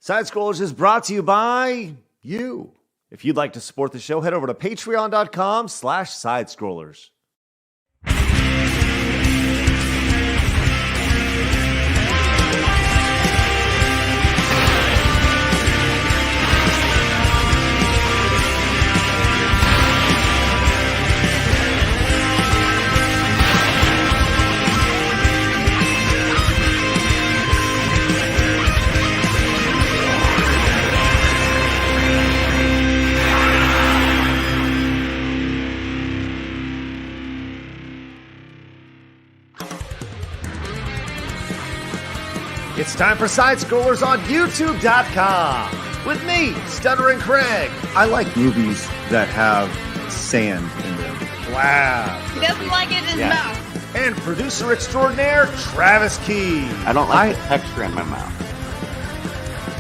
Side Scrollers is brought to you by you. If you'd like to support the show, head over to patreon.com/sidescrollers. It's time for Side Scrollers on YouTube.com with me, Stuttering Craig. I like movies that have sand in them. Wow. He doesn't like it in his mouth. And producer extraordinaire, Travis Key. I don't like the texture in my mouth.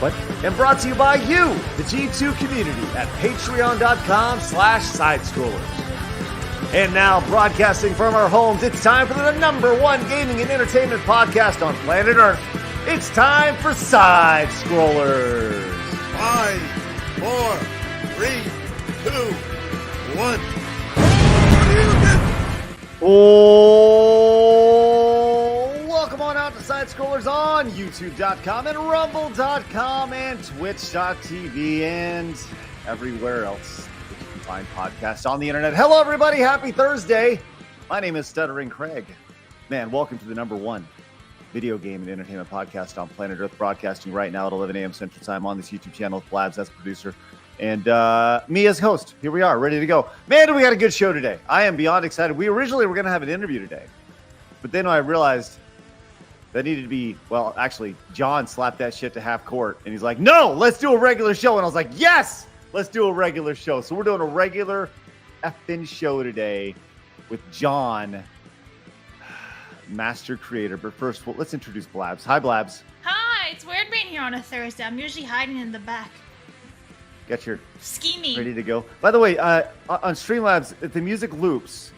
What? And brought to you by you, the G2 community at patreon.com/sidescrollers. And now, broadcasting from our homes, it's time for the #1 gaming and entertainment podcast on planet Earth. It's time for Side Scrollers. 5, 4, 3, 2, 1. Oh, welcome on out to Side Scrollers on YouTube.com and Rumble.com and Twitch.tv and everywhere else that you can find podcasts on the internet. Hello, everybody. Happy Thursday. My name is Stuttering Craig. Man, welcome to the #1 video game and entertainment podcast on planet Earth, broadcasting right now at 11 a.m. Central Time on this YouTube channel with Blabs as producer and me as host. Here we are, ready to go. Man, we got a good show today. I am beyond excited. We originally were going to have an interview today, but then I realized that needed to be, well, actually, John slapped that shit to half court, and he's like, no, let's do a regular show. And I was like, yes, let's do a regular show. So we're doing a regular effing show today with John, master creator. But first, well, let's introduce Blabs. Hi, Blabs. Hi, it's weird being here on a Thursday. I'm usually hiding in the back. Got your Scheming. ready to go. By the way, on Streamlabs, if the music loops,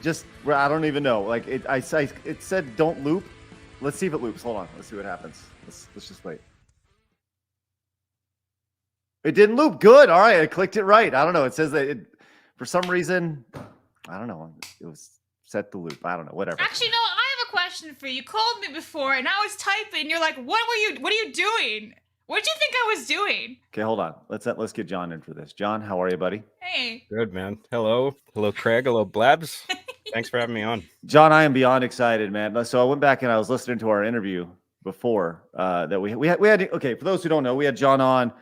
just, I don't even know. Like, it said don't loop. Let's see if it loops. Hold on. Let's see what happens. Let's just wait. It didn't loop. Good. All right. I clicked it right. I don't know. It says that it, for some reason, I don't know. It was set the loop. I don't know. Whatever. Actually, no, I have a question for you. You called me before, and I was typing. You're like, what are you doing? What did you think I was doing? Okay, hold on. Let's get John in for this. John, how are you, buddy? Hey. Good, man. Hello, Craig. Hello, Blabs. Thanks for having me on. John, I am beyond excited, man. So I went back and I was listening to our interview before that we had. Okay, for those who don't know, we had John on.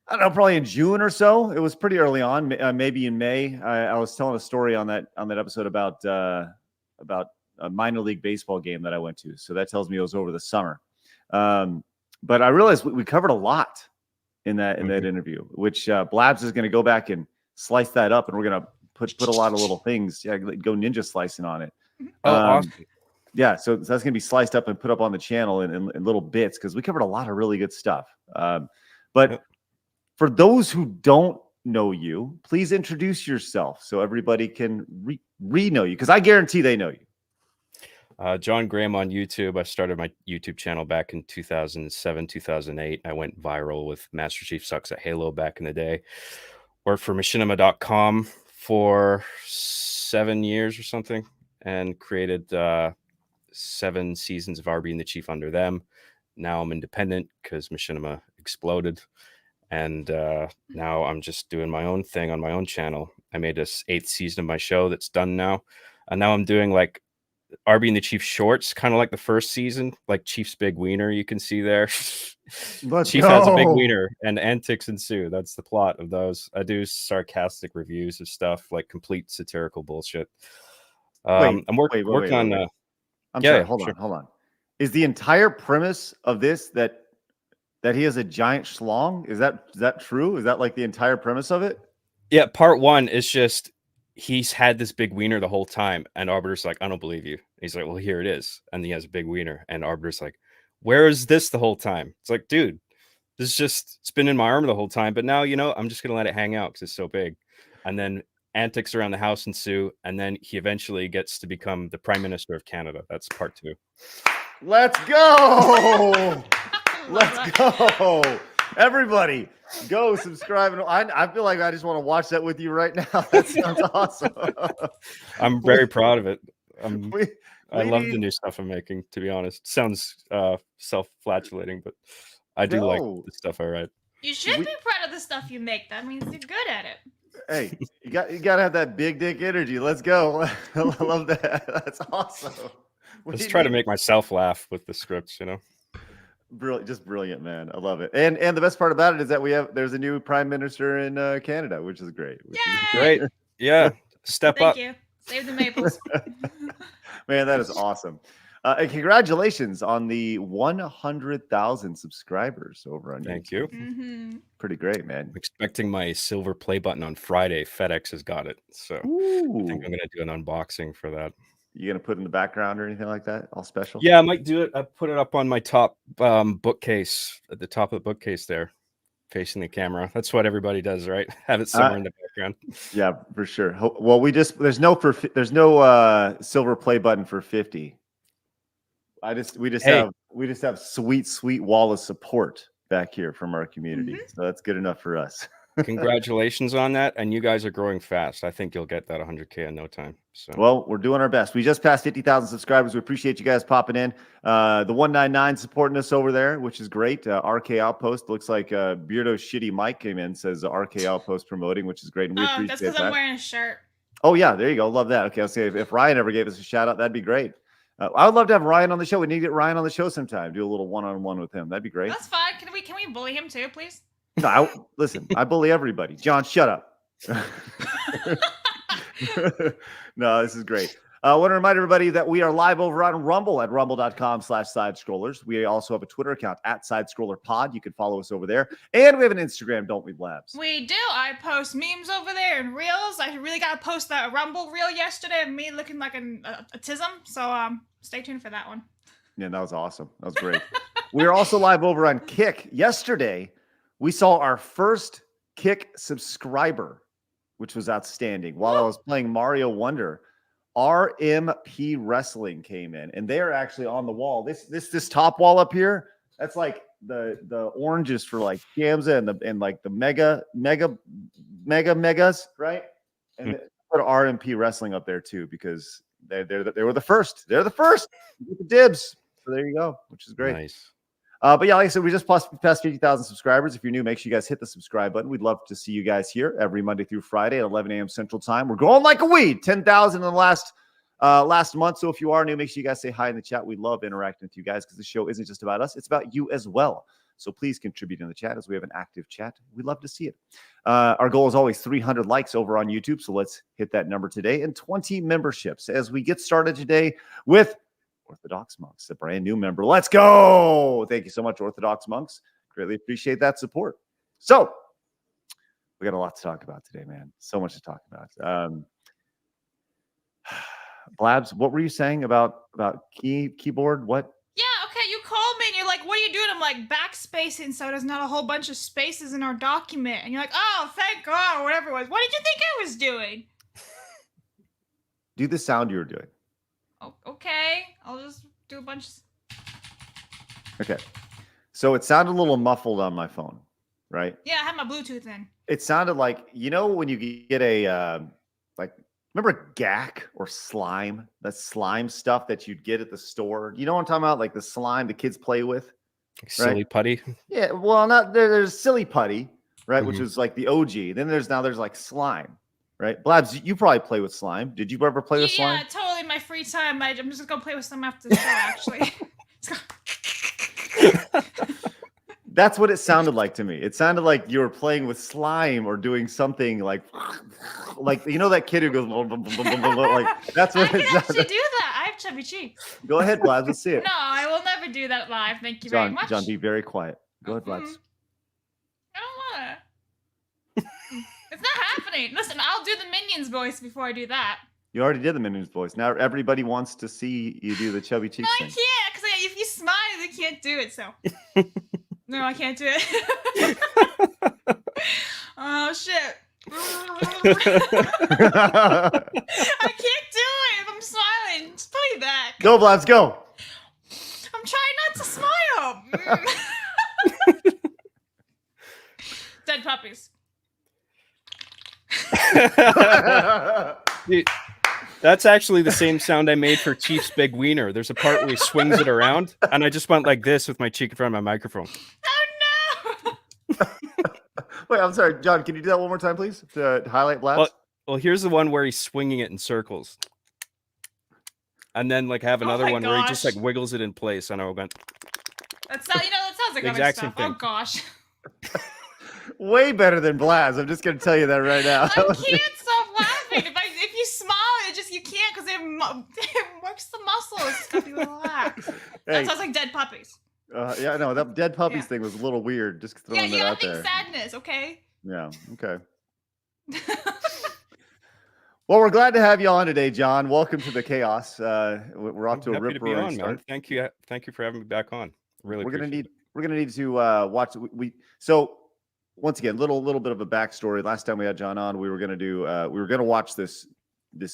I don't know, probably in June or so. It was pretty early on, maybe in May. I was telling a story on that episode about a minor league baseball game that I went to. So that tells me it was over the summer. But I realized we covered a lot in that interview, which Blabs is going to go back and slice that up, and we're going to put a lot of little things, go ninja slicing on it. Awesome. Yeah, so that's going to be sliced up and put up on the channel in little bits because we covered a lot of really good stuff. But for those who don't know you, please introduce yourself so everybody can re-know you, because I guarantee they know you. John Graham on YouTube. I started my YouTube channel back in 2007, 2008. I went viral with Master Chief Sucks at Halo back in the day. Worked for machinima.com for 7 years or something and created 7 seasons of RB and the Chief under them. Now I'm independent because Machinima exploded. And now I'm just doing my own thing on my own channel. I made this 8th season of my show that's done now. And now I'm doing like RB and the Chief shorts, kind of like the first season, like Chief's big wiener you can see there. Chief has a big wiener and antics ensue. That's the plot of those. I do sarcastic reviews of stuff, like complete satirical bullshit. I'm working on... I'm sorry, hold on. Is the entire premise of this that he has a giant schlong? Is that true? Is that like the entire premise of it? Yeah, part 1 is just he's had this big wiener the whole time, and Arbiter's like, I don't believe you. He's like, well, here it is. And he has a big wiener, and Arbiter's like, where is this the whole time? It's like, dude, this is just, it's been in my arm the whole time, but now, I'm just going to let it hang out because it's so big. And then antics around the house ensue, and then he eventually gets to become the Prime Minister of Canada. That's part 2. Let's go! love Let's that. go. Everybody, go subscribe. And I feel like I just want to watch that with you right now. That sounds awesome. I'm very proud of it. We I love the need- new stuff I'm making, to be honest. Sounds self-flatulating, but I do like No. the stuff I write. You should We- be proud of the stuff you make. That means you're good at it. Hey, you gotta have that big dick energy. Let's go. I love that. That's awesome. Let's try to make myself laugh with the scripts, you know. Brilliant, just brilliant, man. I love it. And the best part about it is that there's a new prime minister in Canada, which is great. Yay! Great. Yeah. Step Thank up. you. Save the maples. Man, that is awesome. And congratulations on the 100,000 subscribers over on Thank YouTube. you. Mm-hmm. Pretty great, man. I'm expecting my silver play button on Friday. FedEx has got it. So I think Ooh. I'm going to do an unboxing for that. You gonna put it in the background or anything like that? All special? Yeah, I might do it. I put it up on my top bookcase, at the top of the bookcase there, facing the camera. That's what everybody does, right? Have it somewhere in the background. Yeah, for sure. Well, there's no silver play button for 50. We just have sweet wall of support back here from our community. Mm-hmm. So that's good enough for us. Congratulations on that. And you guys are growing fast. I think you'll get that 100K in no time. So Well, we're doing our best. We just passed 50,000 subscribers. We appreciate you guys popping in. The 199 supporting us over there, which is great. RK Outpost looks like Beardo's shitty Mike came in, says RK Outpost promoting, which is great. And we appreciate That's because that. I'm wearing a shirt. Oh, yeah, there you go. Love that. Okay, I'll say if Ryan ever gave us a shout out, that'd be great. I would love to have Ryan on the show. We need to get Ryan on the show sometime. Do a little one-on-one with him. That'd be great. That's fine. Can we bully him too, please? No, listen, I bully everybody. John, shut up. No, this is great. I want to remind everybody that we are live over on Rumble at rumble.com/sidescrollers. We also have a Twitter account at sidescrollerpod. You can follow us over there. And we have an Instagram, don't we, Labs? We do. I post memes over there and reels. I really got to post that Rumble reel yesterday of me looking like a tism. So stay tuned for that one. Yeah, that was awesome. That was great. We are also live over on Kick. Yesterday, we saw our first Kick subscriber, which was outstanding. While I was playing Mario Wonder, RMP Wrestling came in, and they are actually on the wall. This top wall up here, that's like the oranges for like Gamza and like the megas, right? And they put RMP Wrestling up there too because they were the first. They're the first. Get the dibs. So there you go, which is great. nice. But yeah, like I said, we just passed 50,000 subscribers. If you're new, make sure you guys hit the subscribe button. We'd love to see you guys here every Monday through Friday at 11 a.m. Central Time. We're growing like a weed. 10,000 in the last month. So if you are new, make sure you guys say hi in the chat. We love interacting with you guys because the show isn't just about us. It's about you as well. So please contribute in the chat as we have an active chat. We'd love to see it. Our goal is always 300 likes over on YouTube. So let's hit that number today and 20 memberships as we get started today with Orthodox Monks, a brand new member. Let's go. Thank you so much, Orthodox Monks. Greatly appreciate that support. So we got a lot to talk about today, man. So much to talk about. Blabs, what were you saying about keyboard? What? Yeah, okay, you called me and you're like, what are you doing? I'm like, backspacing so there's not a whole bunch of spaces in our document. And you're like, oh, thank God, or whatever it was. What did you think I was doing? Do the sound you were doing. Oh, okay, I'll just do a bunch of... Okay. So it sounded a little muffled on my phone, right? Yeah, I had my Bluetooth in. It sounded like, when you get a, remember gack or slime? That slime stuff that you'd get at the store. You know what I'm talking about? Like the slime the kids play with? Silly putty. Yeah, well, there's silly putty, right? Which is like the OG. Then there's like slime, right? Blabs, you probably play with slime. Did you ever play with slime? Yeah, totally. In my free time, I'm just gonna play with some after the show. Actually, That's what it sounded like to me. It sounded like you were playing with slime or doing something like that kid who goes like that's what I it can actually sounded. do that. I have chubby cheeks. Go ahead, Blabs. Let's see it. No, I will never do that live. Thank you very much. John, be very quiet. Go ahead, Blabs. I don't wanna. It's not happening. Listen, I'll do the Minions voice before I do that. You already did the Minions voice. Now everybody wants to see you do the chubby cheeks No, I thing. can't, because if you smile, they can't do it, so. No, I can't do it. Oh, shit. I can't do it if I'm smiling. Just put me back. Go, Blabs, go. I'm trying not to smile. puppies. Dude, that's actually the same sound I made for Chief's Big Wiener. There's a part where he swings it around, and I just went like this with my cheek in front of my microphone. Oh no! Wait, I'm sorry, John. Can you do that one more time, please, to highlight Blabs? Well, here's the one where he's swinging it in circles, and then like have another one where he just like wiggles it in place. And I went. That's not, that sounds like The other exact stuff. same Oh thing. gosh. Way better than Blaz. I'm just going to tell you that right now. I can't stop laughing. If you smile, you can't because it works the muscles. It's got to be relaxed. Hey. That sounds like dead puppies. Yeah, no, that dead puppies thing was a little weird. Just Yeah, throwing you that gotta out think there. sadness, okay? Yeah. Okay. Well, we're glad to have you on today, John. Welcome to the chaos. We're off to a Happy rip to be on, start. man. Thank you for having me back on. Really, we're gonna need to watch. So once again, little bit of a backstory. Last time we had John on, we were gonna watch this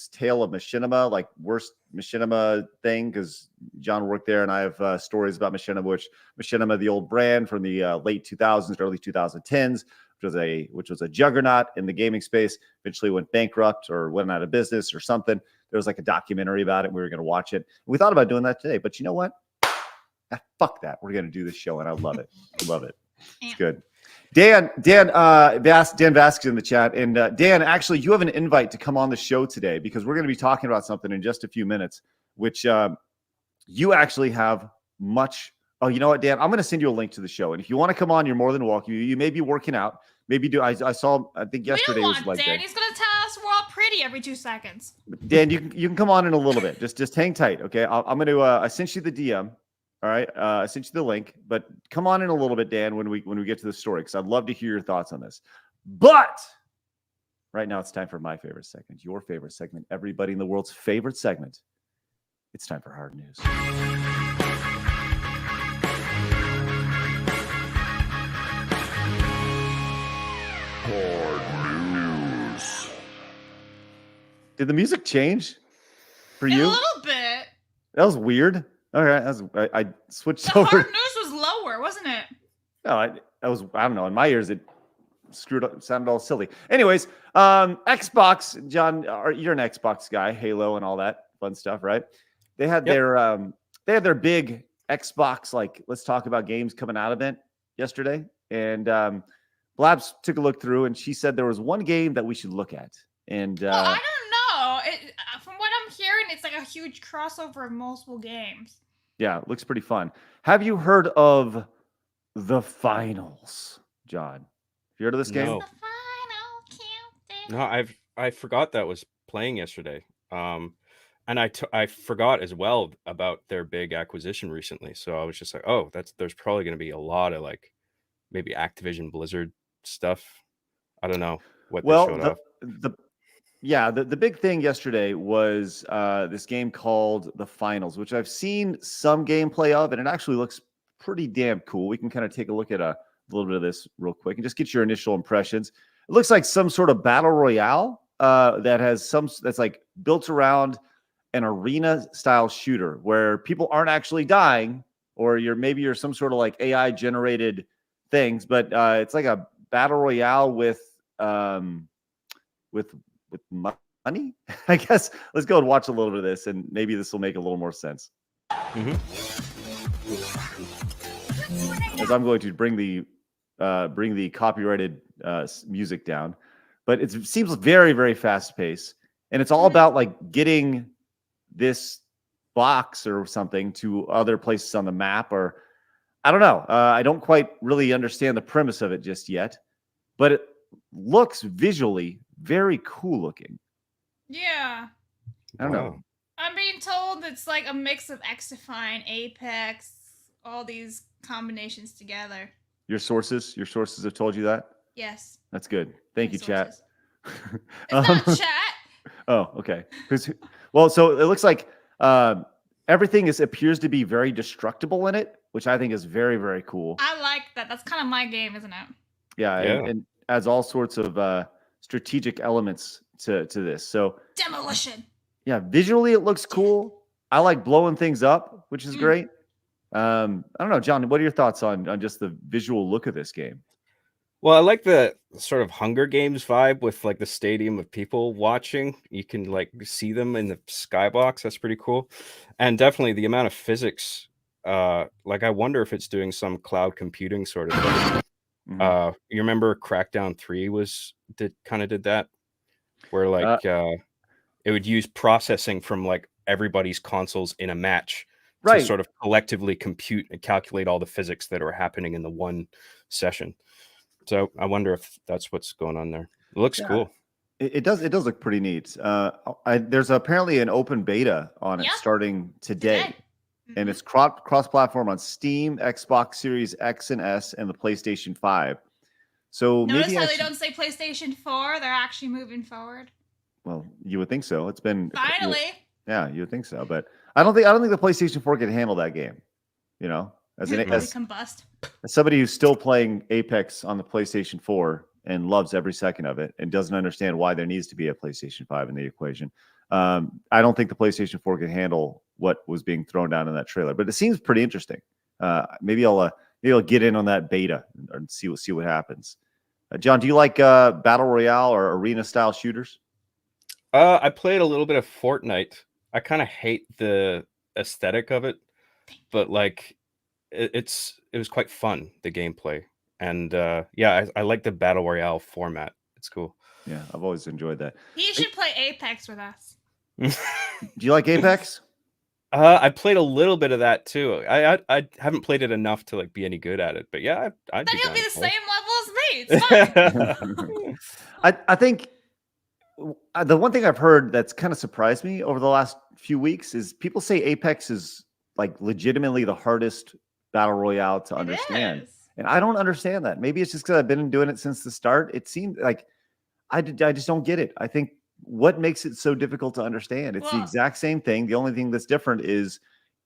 tale of Machinima, like worst Machinima thing, because John worked there, and I have stories about Machinima, Machinima, the old brand from the late 2000s, early 2010s, which was a juggernaut in the gaming space. Eventually went bankrupt or went out of business or something. There was like a documentary about it. And we were going to watch it. We thought about doing that today, but you know what? Fuck that. We're going to do this show, and I love it. I love it. It's good. Dan Vasquez in the chat. And Dan, actually, you have an invite to come on the show today because we're going to be talking about something in just a few minutes, which you actually have much. Oh, you know what, Dan? I'm going to send you a link to the show. And if you want to come on, you're more than welcome. You may be working out. Maybe do. I think yesterday was like Dan. He's going to tell us we're all pretty every 2 seconds. Dan, you can come on in a little bit. Just hang tight, okay? I'm going to I sent you the DM. All right, I sent you the link, but come on in a little bit, Dan, when we get to the story, because I'd love to hear your thoughts on this. But right now, it's time for my favorite segment, your favorite segment, everybody in the world's favorite segment. It's time for hard news. Hard news. Did the music change for you? A little bit. That was weird. All right, I switched the over. hard news was lower, wasn't it? No, I don't know. In my ears, it screwed up, sounded all silly. Anyways, Xbox, John, you're an Xbox guy, Halo and all that fun stuff, right? They had their big Xbox, like, let's talk about games coming out event yesterday. And Blabs took a look through, and she said there was one game that we should look at. And well, I don't know. From what I'm hearing, it's like a huge crossover of multiple games. Yeah, it looks pretty fun. Have you heard of The Finals, John? Have you heard of this game? No. The final countdown. No, I forgot that was playing yesterday. And I forgot as well about their big acquisition recently. So I was just like, oh, there's probably going to be a lot of like maybe Activision Blizzard stuff. I don't know what they showed off. The big thing yesterday was this game called The Finals, which I've seen some gameplay of, and it actually looks pretty damn cool. We can kind of take a look at a little bit of this real quick and just get your initial impressions. It looks like some sort of battle royale that's like built around an arena style shooter where people aren't actually dying, or you're some sort of like AI generated things, but it's like a battle royale with money, I guess. Let's go and watch a little bit of this, and maybe this will make a little more sense. Mm-hmm. As I'm going to bring the copyrighted music down, but it seems very, very fast paced, and it's all about like getting this box or something to other places on the map, or I don't know. I don't quite really understand the premise of it just yet, but it looks visually very cool looking. Yeah. I don't know. I'm being told it's like a mix of X-Define, Apex, all these combinations together. Your sources have told you that? Yes. That's good. Thank you, chat. It's not chat. Oh, okay. Well, so it looks like everything appears to be very destructible in it, which I think is very, very cool. I like that. That's kind of my game, isn't it? Yeah. And adds all sorts of strategic elements to this. So demolition. Yeah, visually it looks cool. I like blowing things up, which is great. I don't know, John, what are your thoughts on just the visual look of this game? Well, I like the sort of Hunger Games vibe with like the stadium of people watching. You can like see them in the skybox. That's pretty cool. And definitely the amount of physics. Like I wonder if it's doing some cloud computing sort of thing. You remember Crackdown 3 did that, where like it would use processing from like everybody's consoles in a match to Right. sort of collectively compute and calculate all the physics that are happening in the one session. So I wonder if that's what's going on there. It looks cool. It does look pretty neat. There's apparently an open beta on it starting today. And it's cross-platform on Steam, Xbox Series X and S, and the PlayStation 5. So notice maybe how they don't say PlayStation 4. They're actually moving forward. Well, you would think so. It's been finally. You would think so, but I don't think the PlayStation 4 can handle that game. You know, as somebody who's still playing Apex on the PlayStation 4 and loves every second of it and doesn't understand why there needs to be a PlayStation 5 in the equation. I don't think the PlayStation 4 can handle what was being thrown down in that trailer, but it seems pretty interesting. Maybe I'll get in on that beta and see what happens. John, do you like battle royale or arena style shooters? I played a little bit of Fortnite. I kind of hate the aesthetic of it, but like it was quite fun, the gameplay. And I like the battle royale format. It's cool. Yeah, I've always enjoyed that. You should play Apex with us. Do you like Apex? I played a little bit of that too. I haven't played it enough to like be any good at it, but yeah, then you'll be the same level as me. It's fine. I think the one thing I've heard that's kind of surprised me over the last few weeks is people say Apex is like legitimately the hardest battle royale to understand. And I don't understand that. Maybe it's just because I've been doing it since the start. It seemed like I just don't get it. I think what makes it so difficult to understand? It's the exact same thing. The only thing that's different is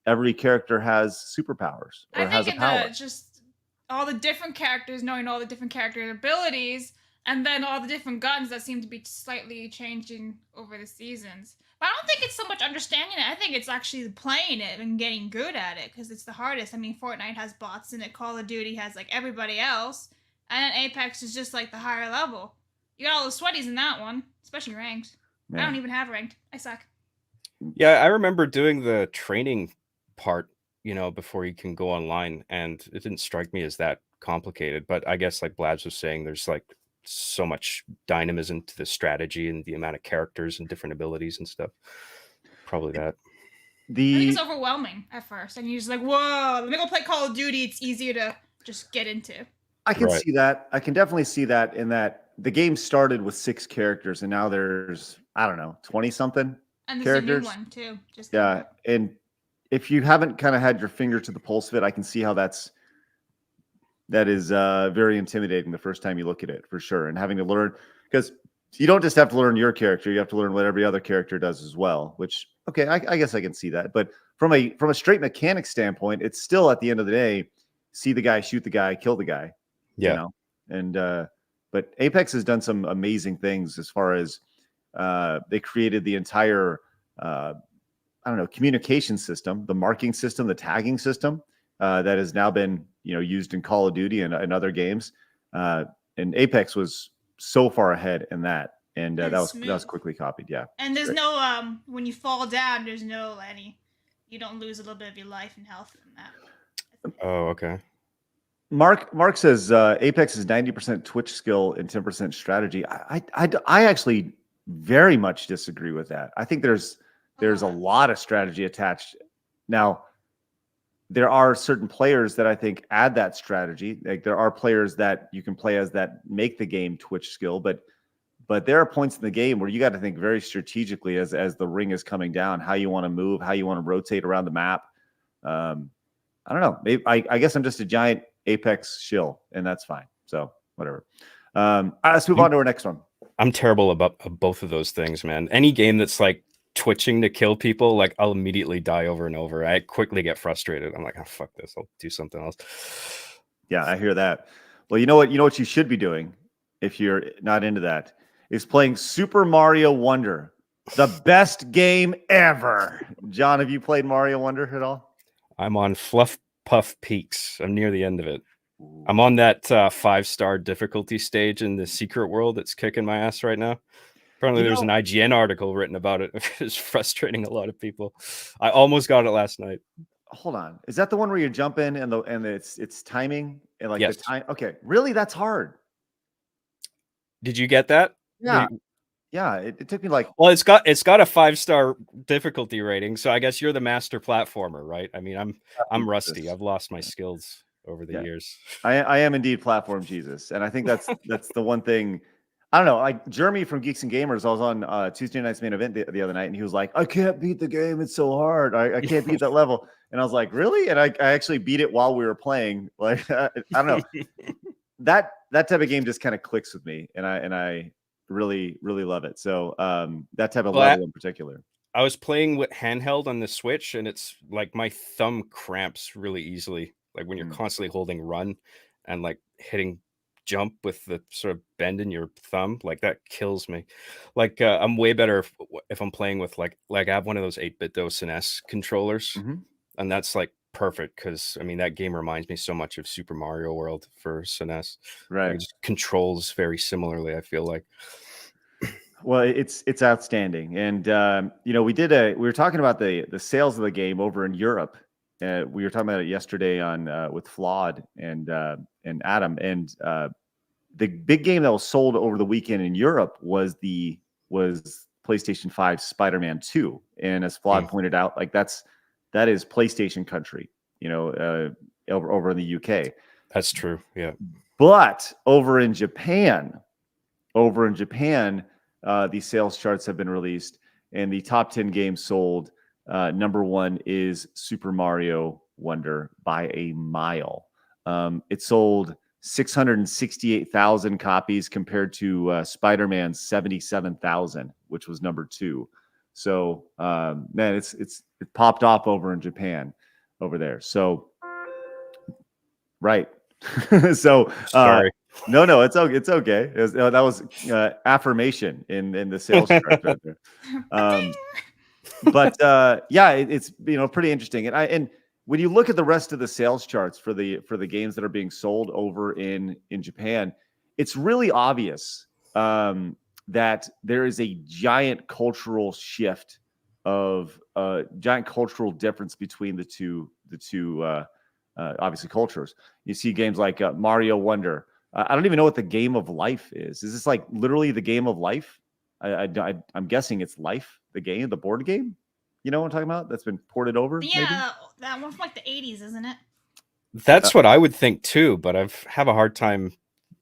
every character has superpowers or has a power. Just all the different characters knowing all the different character abilities, and then all the different guns that seem to be slightly changing over the seasons. But I don't think it's so much understanding it. I think it's actually playing it and getting good at it, because it's the hardest. I mean, Fortnite has bots in it. Call of Duty has like everybody else. And then Apex is just like the higher level. You got all the sweaties in that one, especially ranked. I don't even have ranked. I suck. Yeah, I remember doing the training part, before you can go online, and it didn't strike me as that complicated. But I guess like Blabs was saying, there's like so much dynamism to the strategy and the amount of characters and different abilities and stuff. Probably that. I think it's overwhelming at first, and you're just like, whoa, let me go play Call of Duty. It's easier to just get into. I can see that. I can definitely see that in that the game started with 6 characters, and now there's, I don't know, 20 something and characters. A new one too. And if you haven't kind of had your finger to the pulse of it, I can see how that is very intimidating the first time you look at it, for sure. And having to learn, because you don't just have to learn your character, you have to learn what every other character does as well, which, okay, I guess I can see that. But from a straight mechanic standpoint, it's still, at the end of the day, see the guy, shoot the guy, kill the guy. Yeah. And but Apex has done some amazing things as far as they created the entire communication system, the marking system, the tagging system that has now been used in Call of Duty and other games. And Apex was so far ahead in that, and that was quickly copied. Yeah. And there's no when you fall down, there's no you don't lose a little bit of your life and health from that. Oh, okay. Mark says Apex is 90% Twitch skill and 10% strategy. I actually very much disagree with that. I think there's a lot of strategy attached. Now, there are certain players that I think add that strategy. Like there are players that you can play as that make the game Twitch skill, but there are points in the game where you got to think very strategically as the ring is coming down, how you want to move, how you want to rotate around the map. I don't know. Maybe, I guess I'm just a giant Apex shill, and that's fine. So whatever. Let's move on to our next one. I'm terrible about both of those things, man. Any game that's like twitching to kill people, like I'll immediately die over and over. I quickly get frustrated. I'm like, oh, fuck this. I'll do something else. Yeah, I hear that. Well, you know what you should be doing if you're not into that is playing Super Mario Wonder, the best game ever. John, have you played Mario Wonder at all? I'm on Fluff Puff Peaks. I'm near the end of it. I'm on that 5-star difficulty stage in the secret world. That's kicking my ass right now. Apparently, there's an IGN article written about it. It's frustrating a lot of people. I almost got it last night. Hold on, is that the one where you jump in and it's timing and like Yes. the time? Okay, really, that's hard. Did you get that? Yeah, yeah. It took me like. Well, it's got a 5-star difficulty rating, so I guess you're the master platformer, right? I mean, I'm rusty. I've lost my skills over the years. I am indeed platform Jesus, and I think that's the one thing. I don't know. Like Jeremy from Geeks and Gamers, I was on Tuesday night's main event the other night, and he was like, "I can't beat the game. It's so hard. I can't beat that level." And I was like, "Really?" And I actually beat it while we were playing. Like I don't know. that type of game just kind of clicks with me, and I really love it. So that type of level in particular. I was playing with handheld on the Switch, and it's like my thumb cramps really easily. Like when you're constantly holding run and like hitting jump with the sort of bend in your thumb, like that kills me. Like I'm way better if I'm playing with like I have one of those 8-bit SNES controllers, and that's like perfect because I mean that game reminds me so much of Super Mario World for SNES. Right, like, it just controls very similarly. I feel like. Well, it's outstanding, and we were talking about the sales of the game over in Europe. We were talking about it yesterday on with Flawed and Adam, and the big game that was sold over the weekend in Europe was PlayStation 5 Spider-Man 2, and as Flawed pointed out, like that is PlayStation country, over in the UK. That's true, yeah. But over in Japan, these sales charts have been released, and the top 10 games sold. Number 1 is Super Mario Wonder by a mile. It sold 668,000 copies compared to Spider-Man 77,000, which was number 2. So, man, it popped off over in Japan, over there. So, right. So, sorry. No, it's okay. It's okay. That was affirmation in the sales chart right there. But yeah, it's pretty interesting. And when you look at the rest of the sales charts for the games that are being sold over in Japan, it's really obvious that there is a giant cultural shift of giant cultural difference between the two obviously cultures. You see games like Mario Wonder. I don't even know what the game of life is. Is this like literally the game of life? I'm guessing it's Life, the game, the board game. You know what I'm talking about? That's been ported over. Yeah, maybe? that one from like the 80s, isn't it? That's what I would think too, but I have a hard time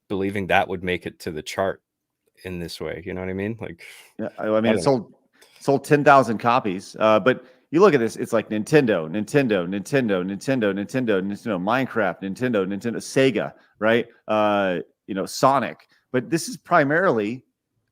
believing that would make it to the chart in this way. You know what I mean? Like, yeah, I mean, it sold 10,000 copies. But you look at this, it's like Nintendo, Minecraft, Nintendo, Sega, right? Sonic. But this is primarily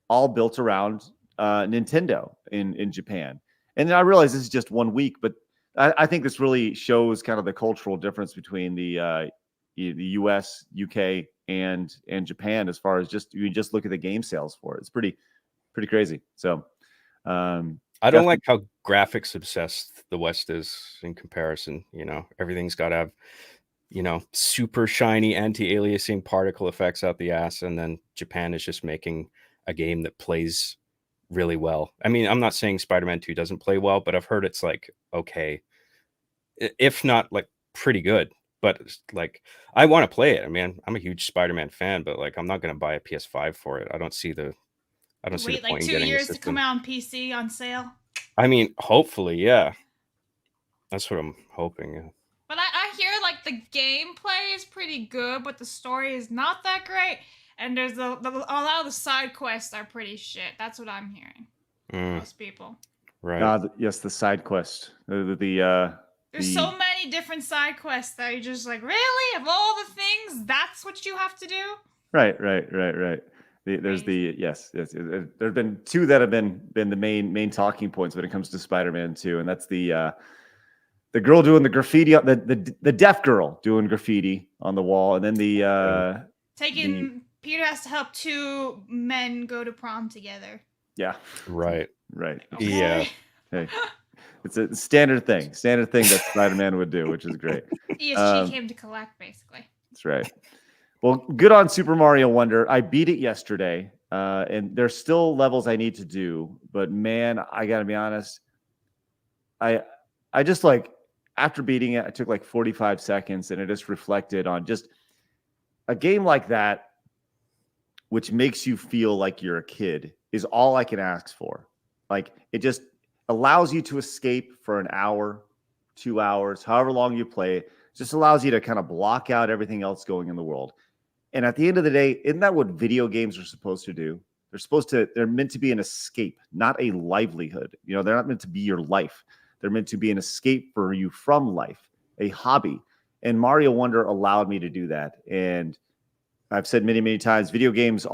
all built around Nintendo in Japan. And I realize this is just 1 week, but I think this really shows kind of the cultural difference between the U.S., UK, and Japan as far as you just look at the game sales for it. It's pretty crazy. So I don't like how graphics obsessed the West is in comparison. Everything's got to have super shiny anti-aliasing particle effects out the ass, and then Japan is just making a game that plays really well. I mean, I'm not saying Spider-Man 2 doesn't play well, but I've heard it's like okay, if not like pretty good. But like, I want to play it. I mean, I'm a huge Spider-Man fan, but like, I'm not going to buy a PS5 for it. I don't see the Wait point like in 2 getting years to come out on PC on sale. I mean, hopefully, yeah. That's what I'm hoping. Yeah. But I hear like the gameplay is pretty good, but the story is not that great. And there's a lot of the side quests are pretty shit. That's what I'm hearing. Most people. Right. Yes, the side quest. There's so many different side quests that you're just like, really? Of all the things, that's what you have to do? Right. There's yes. There have been 2 that have been the main talking points when it comes to Spider-Man 2, and that's the girl doing the graffiti, the deaf girl doing graffiti on the wall, and then Peter has to help 2 men go to prom together. Yeah. Right. Okay. Yeah. Hey, it's a standard thing that Spider-Man would do, which is great. ESG came to collect, basically. That's right. Well, good on Super Mario Wonder. I beat it yesterday, and there's still levels I need to do. But man, I gotta be honest. I just like after beating it, I took like 45 seconds, and it just reflected on just a game like that, which makes you feel like you're a kid, is all I can ask for. Like it just allows you to escape for an hour, 2 hours, however long you play. It just allows you to kind of block out everything else going in the world. And at the end of the day, isn't that what video games are supposed to do? They're meant to be an escape, not a livelihood. You know, they're not meant to be your life. They're meant to be an escape for you from life, a hobby. And Mario Wonder allowed me to do that. And I've said many, many times, video games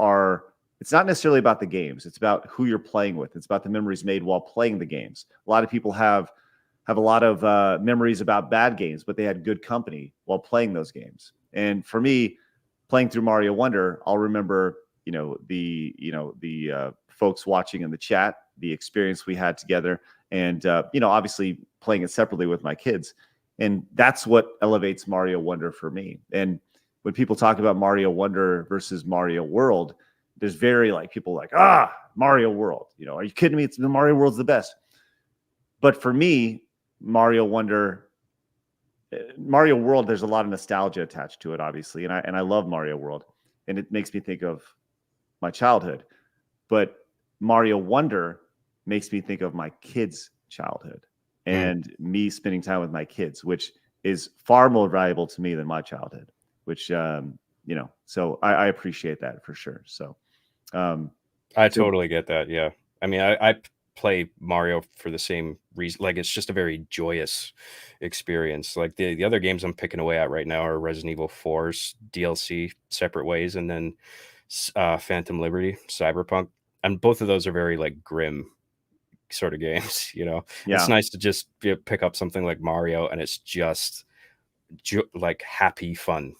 it's not necessarily about the games. It's about who you're playing with. It's about the memories made while playing the games. A lot of people have a lot of memories about bad games, but they had good company while playing those games. And for me, playing through Mario Wonder, I'll remember, the folks watching in the chat, the experience we had together, and obviously playing it separately with my kids. And that's what elevates Mario Wonder for me. And when people talk about Mario Wonder versus Mario World, there's people like, Mario World. Are you kidding me? Mario World's the best. But for me, Mario World, there's a lot of nostalgia attached to it, obviously. And I love Mario World. And it makes me think of my childhood. But Mario Wonder makes me think of my kids' childhood and me spending time with my kids, which is far more valuable to me than my childhood, which, so I appreciate that for sure. So I totally get that. Yeah. I mean, I play Mario for the same reason. Like, it's just a very joyous experience. Like the other games I'm picking away at right now are Resident Evil 4's DLC, Separate Ways, and then Phantom Liberty, Cyberpunk. And both of those are very like grim sort of games, Yeah. It's nice to just pick up something like Mario and it's just like happy fun.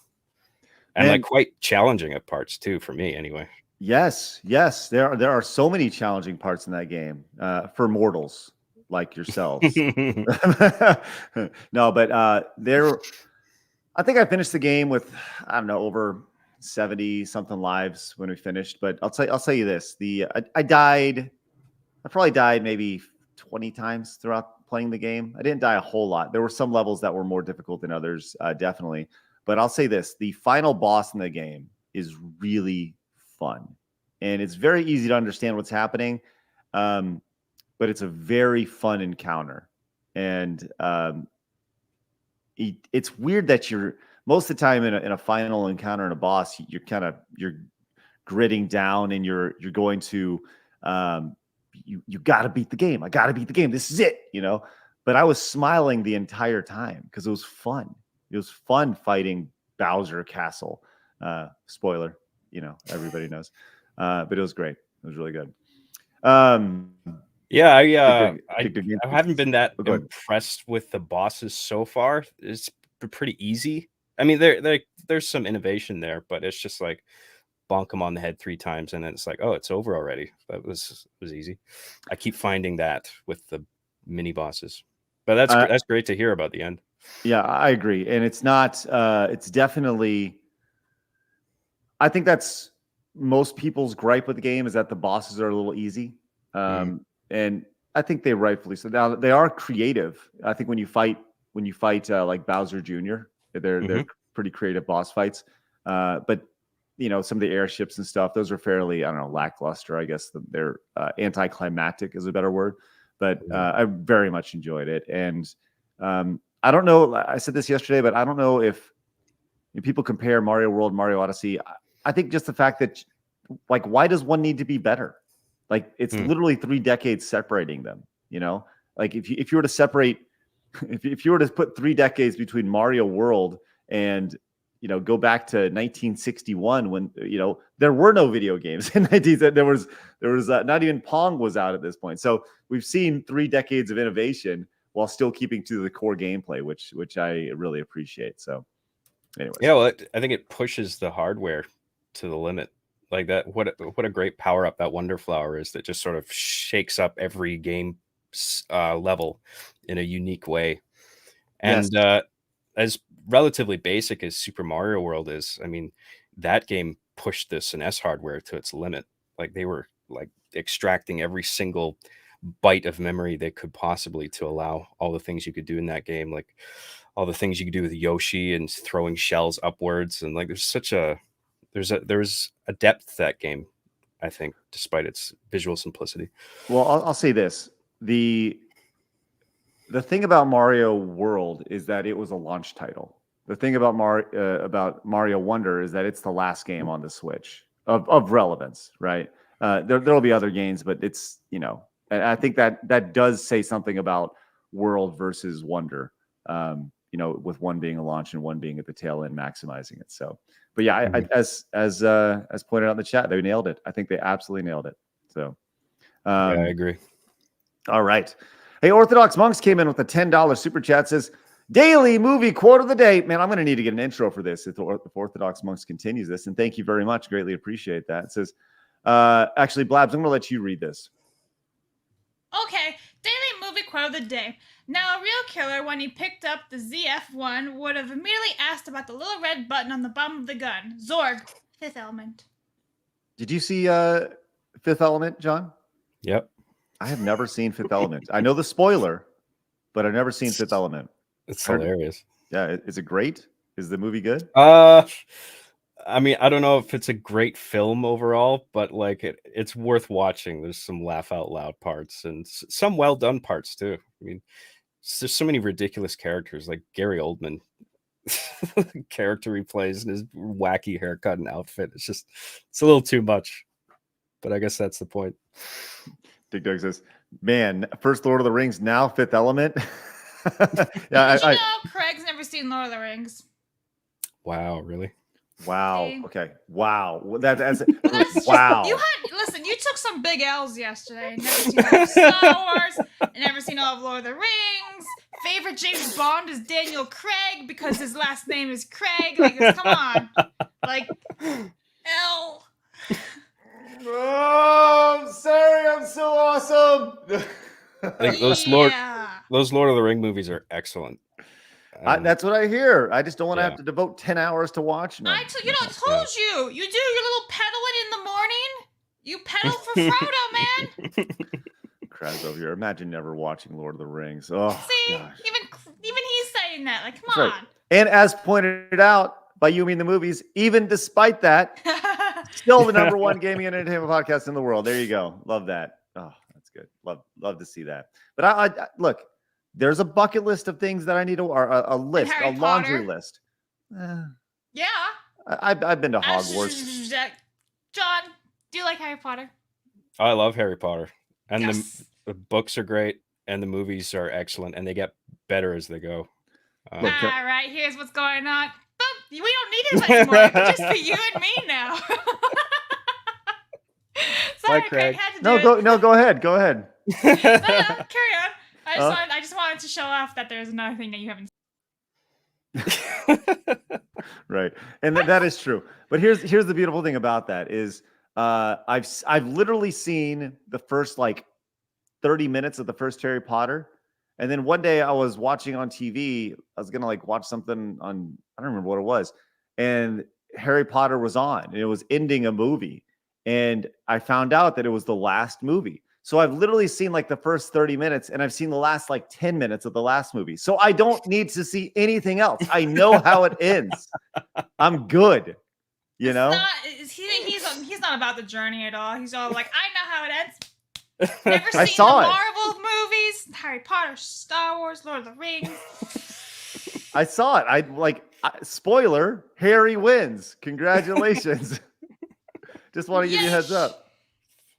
And like quite challenging at parts too, for me anyway. Yes. There are so many challenging parts in that game for mortals like yourselves. No, but I think I finished the game with, I don't know, over 70 something lives when we finished. But I'll tell you this: I probably died maybe 20 times throughout playing the game. I didn't die a whole lot. There were some levels that were more difficult than others, definitely. But I'll say this: the final boss in the game is really fun, and it's very easy to understand what's happening. But it's a very fun encounter, and it's weird that most of the time in a final encounter in a boss, you're gritting down and you're going to you got to beat the game. I got to beat the game. This is it, But I was smiling the entire time because it was fun. It was fun fighting Bowser Castle. Spoiler, everybody knows. But it was great. It was really good. Yeah, I haven't been that impressed with the bosses so far. It's pretty easy. I mean, there's some innovation there, but it's just like bonk them on the head 3 times and then it's like, oh, it's over already. That was easy. I keep finding that with the mini bosses, but that's great to hear about the end. Yeah, I agree. And it's not, it's definitely, I think that's most people's gripe with the game, is that the bosses are a little easy. And I think they rightfully so. Now they are creative. I think when you fight like Bowser Jr., they're pretty creative boss fights. But some of the airships and stuff, those are fairly, I don't know, lackluster. I guess they're anticlimactic is a better word. But I very much enjoyed it. And I don't know. I said this yesterday, but I don't know if people compare Mario World, Mario Odyssey. I think just the fact that, like, why does one need to be better? Like, it's literally 3 decades separating them. Like if you were to separate, if you were to put 3 decades between Mario World and go back to 1961 when there were no video games in 1960. There was not even Pong was out at this point. So we've seen 3 decades of innovation while still keeping to the core gameplay, which I really appreciate. So, anyways. Yeah, well, I think it pushes the hardware to the limit. Like that, what a great power up that Wonder Flower is, that just sort of shakes up every game level in a unique way. And as relatively basic as Super Mario World is, I mean, that game pushed the SNES hardware to its limit. Like they were like extracting every single byte of memory they could possibly to allow all the things you could do in that game, like all the things you could do with Yoshi and throwing shells upwards, and like there's a depth to that game, I think, despite its visual simplicity. Well, I'll say this: the thing about Mario World is that it was a launch title. The thing about Mario Wonder is that it's the last game on the Switch of relevance, right? There'll be other games, but it's, and I think that does say something about World versus Wonder. With one being a launch and one being at the tail end, maximizing it. So, but yeah, as pointed out in the chat, they nailed it. I think they absolutely nailed it. So, yeah, I agree. All right. Hey, Orthodox Monks came in with a $10 super chat. Says, daily movie quote of the day. Man, I'm going to need to get an intro for this if Orthodox Monks continues this. And thank you very much. Greatly appreciate that. It says, actually, Blabs, I'm going to let you read this. Okay, daily movie quote of the day. Now, a real killer, when he picked up the ZF-1, would have immediately asked about the little red button on the bottom of the gun. Zorg, Fifth Element. Did you see Fifth Element, John? Yep. I have never seen Fifth Element. I know the spoiler, but I've never seen Fifth Element. It's hilarious. Yeah, is it great? Is the movie good? I mean, I don't know if it's a great film overall, but like it's worth watching. There's some laugh out loud parts and some well done parts too. I mean, there's so many ridiculous characters, like Gary Oldman character he plays and his wacky haircut and outfit. It's a little too much, but I guess that's the point. Dick Doug says, man, first Lord of the Rings, now Fifth Element. Yeah, Did you know Craig's never seen Lord of the Rings? Wow, really? Wow. See? Okay. Wow. That's wow. Listen, you took some big L's yesterday. Never seen all of Star Wars. Never seen all of Lord of the Rings. Favorite James Bond is Daniel Craig because his last name is Craig. Like, come on. Like, L. Oh, I'm sorry. I'm so awesome. Like those Lord of the Ring movies are excellent. That's what I hear. I just don't want to have to devote 10 hours to watch them. I told you. You do your little pedaling in the morning. You pedal for Frodo, man. Crowds over here. Imagine never watching Lord of the Rings. Oh, see, gosh. even he's saying that. Like, come on. Right. And as pointed out by you, I mean the movies, even despite that, still the number one gaming and entertainment podcast in the world. There you go. Love that. Oh, that's good. Love to see that. But I look. There's a bucket list of things that I need to, or a list, a laundry list. Yeah. I've been to Hogwarts. John, do you like Harry Potter? I love Harry Potter. And yes. the books are great, and the movies are excellent, and they get better as they go. All right, here's what's going on. We don't need this anymore. It could just be you and me now. Sorry, Craig had to do it. Go ahead. Go ahead. No, carry on. I just wanted to show off that there's another thing that you haven't seen. Right. And that is true. But here's the beautiful thing about that is I've literally seen the first like 30 minutes of the first Harry Potter. And then one day I was watching on TV. I was gonna like watch something on, I don't remember what it was. And Harry Potter was on, and it was ending a movie. And I found out that it was the last movie. So I've literally seen like the first 30 minutes, and I've seen the last like 10 minutes of the last movie. So I don't need to see anything else. I know how it ends. I'm good. You know? He's not about the journey at all. He's all like, I know how it ends. Never I seen saw the it. Marvel movies, Harry Potter, Star Wars, Lord of the Rings. I saw it. Spoiler, Harry wins. Congratulations. Just want to give you a heads up.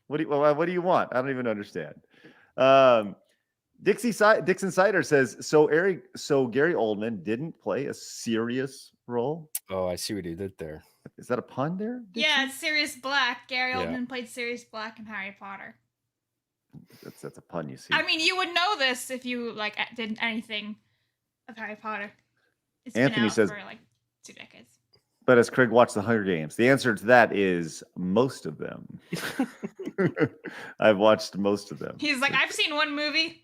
What do you want? I don't even understand. Dixon Sider says, so Gary Oldman didn't play a serious role. Oh, I see what he did there. Is that a pun there? Dixon? Yeah, it's Sirius Black. Gary Oldman played Sirius Black in Harry Potter. That's a pun, you see. I mean, you would know this if you like did anything of Harry Potter. It's Anthony been out says, for like 2 decades. But as Craig watched the Hunger Games, the answer to that is most of them. I've watched most of them. He's like, I've seen one movie.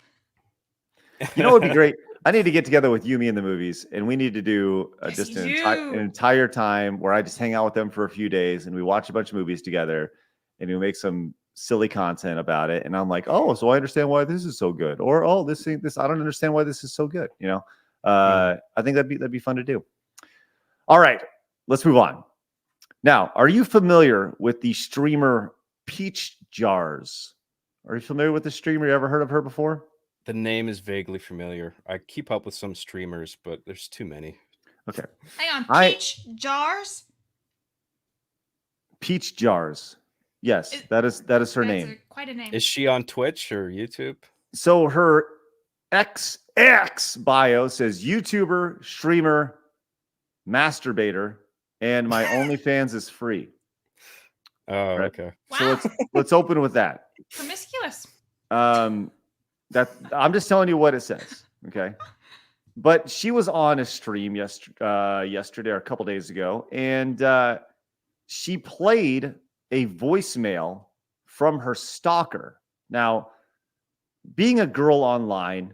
You know what would be great? I need to get together with Yumi in the movies, and we need to do Yes, just you an do. entire time where I just hang out with them for a few days, and we watch a bunch of movies together, and we make some silly content about it. And I'm like, oh, so I understand why this is so good, or oh, this I don't understand why this is so good. You know, I think that'd be fun to do. All right, let's move on. Now, are you familiar with the streamer PeachJars? Are you familiar with the streamer? You ever heard of her before? The name is vaguely familiar. I keep up with some streamers, but there's too many. Okay. Hang on, Peach Jars? PeachJars. Yes, that is her name. Quite a name. Is she on Twitch or YouTube? So her X bio says YouTuber, streamer, masturbator, and my OnlyFans is free. Oh, right? okay. So Wow. let's open with that. Promiscuous. That I'm just telling you what it says. Okay. But she was on a stream yesterday or a couple days ago, and she played a voicemail from her stalker. Now, being a girl online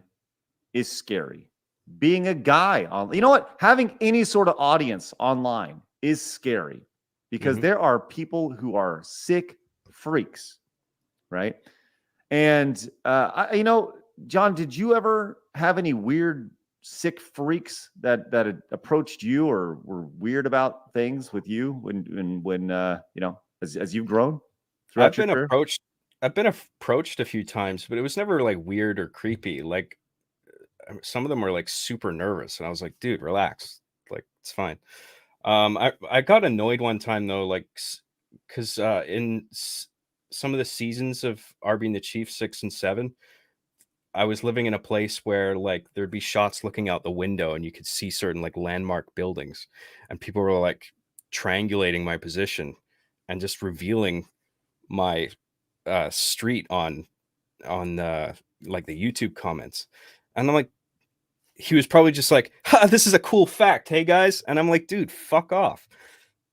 is scary. Being a guy on, you know what? Having any sort of audience online is scary because there are people who are sick freaks, right? And you know, John, did you ever have any weird sick freaks that had approached you or were weird about things with you when you know, as you've grown throughout your career? I've been approached a few times, but it was never like weird or creepy. Like some of them were like super nervous, and I was like, dude, relax, like it's fine. I got annoyed one time though, like because in some of the seasons of RB and the Chief 6 and 7, I was living in a place where like there'd be shots looking out the window and you could see certain like landmark buildings, and people were like triangulating my position and just revealing my street on like the YouTube comments. And I'm like, he was probably just like, this is a cool fact, hey guys. And I'm like, dude, fuck off.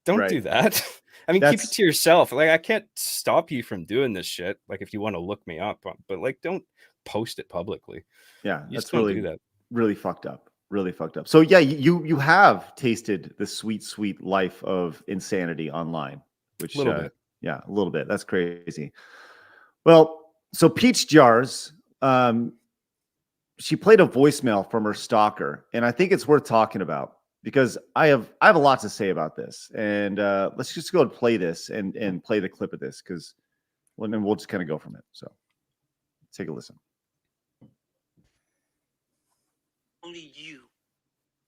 Don't do that. I mean, keep it to yourself. Like, I can't stop you from doing this shit. Like, if you want to look me up, but like, don't post it publicly. Yeah, you that's don't really do that. Really fucked up. Really fucked up. So yeah, you have tasted the sweet life of insanity online, which a little bit. Yeah, a little bit. That's crazy. Well, so PeachJars, she played a voicemail from her stalker, and I think it's worth talking about because I have a lot to say about this. And let's just go and play this and play the clip of this because then we'll just kind of go from it. So take a listen. Only you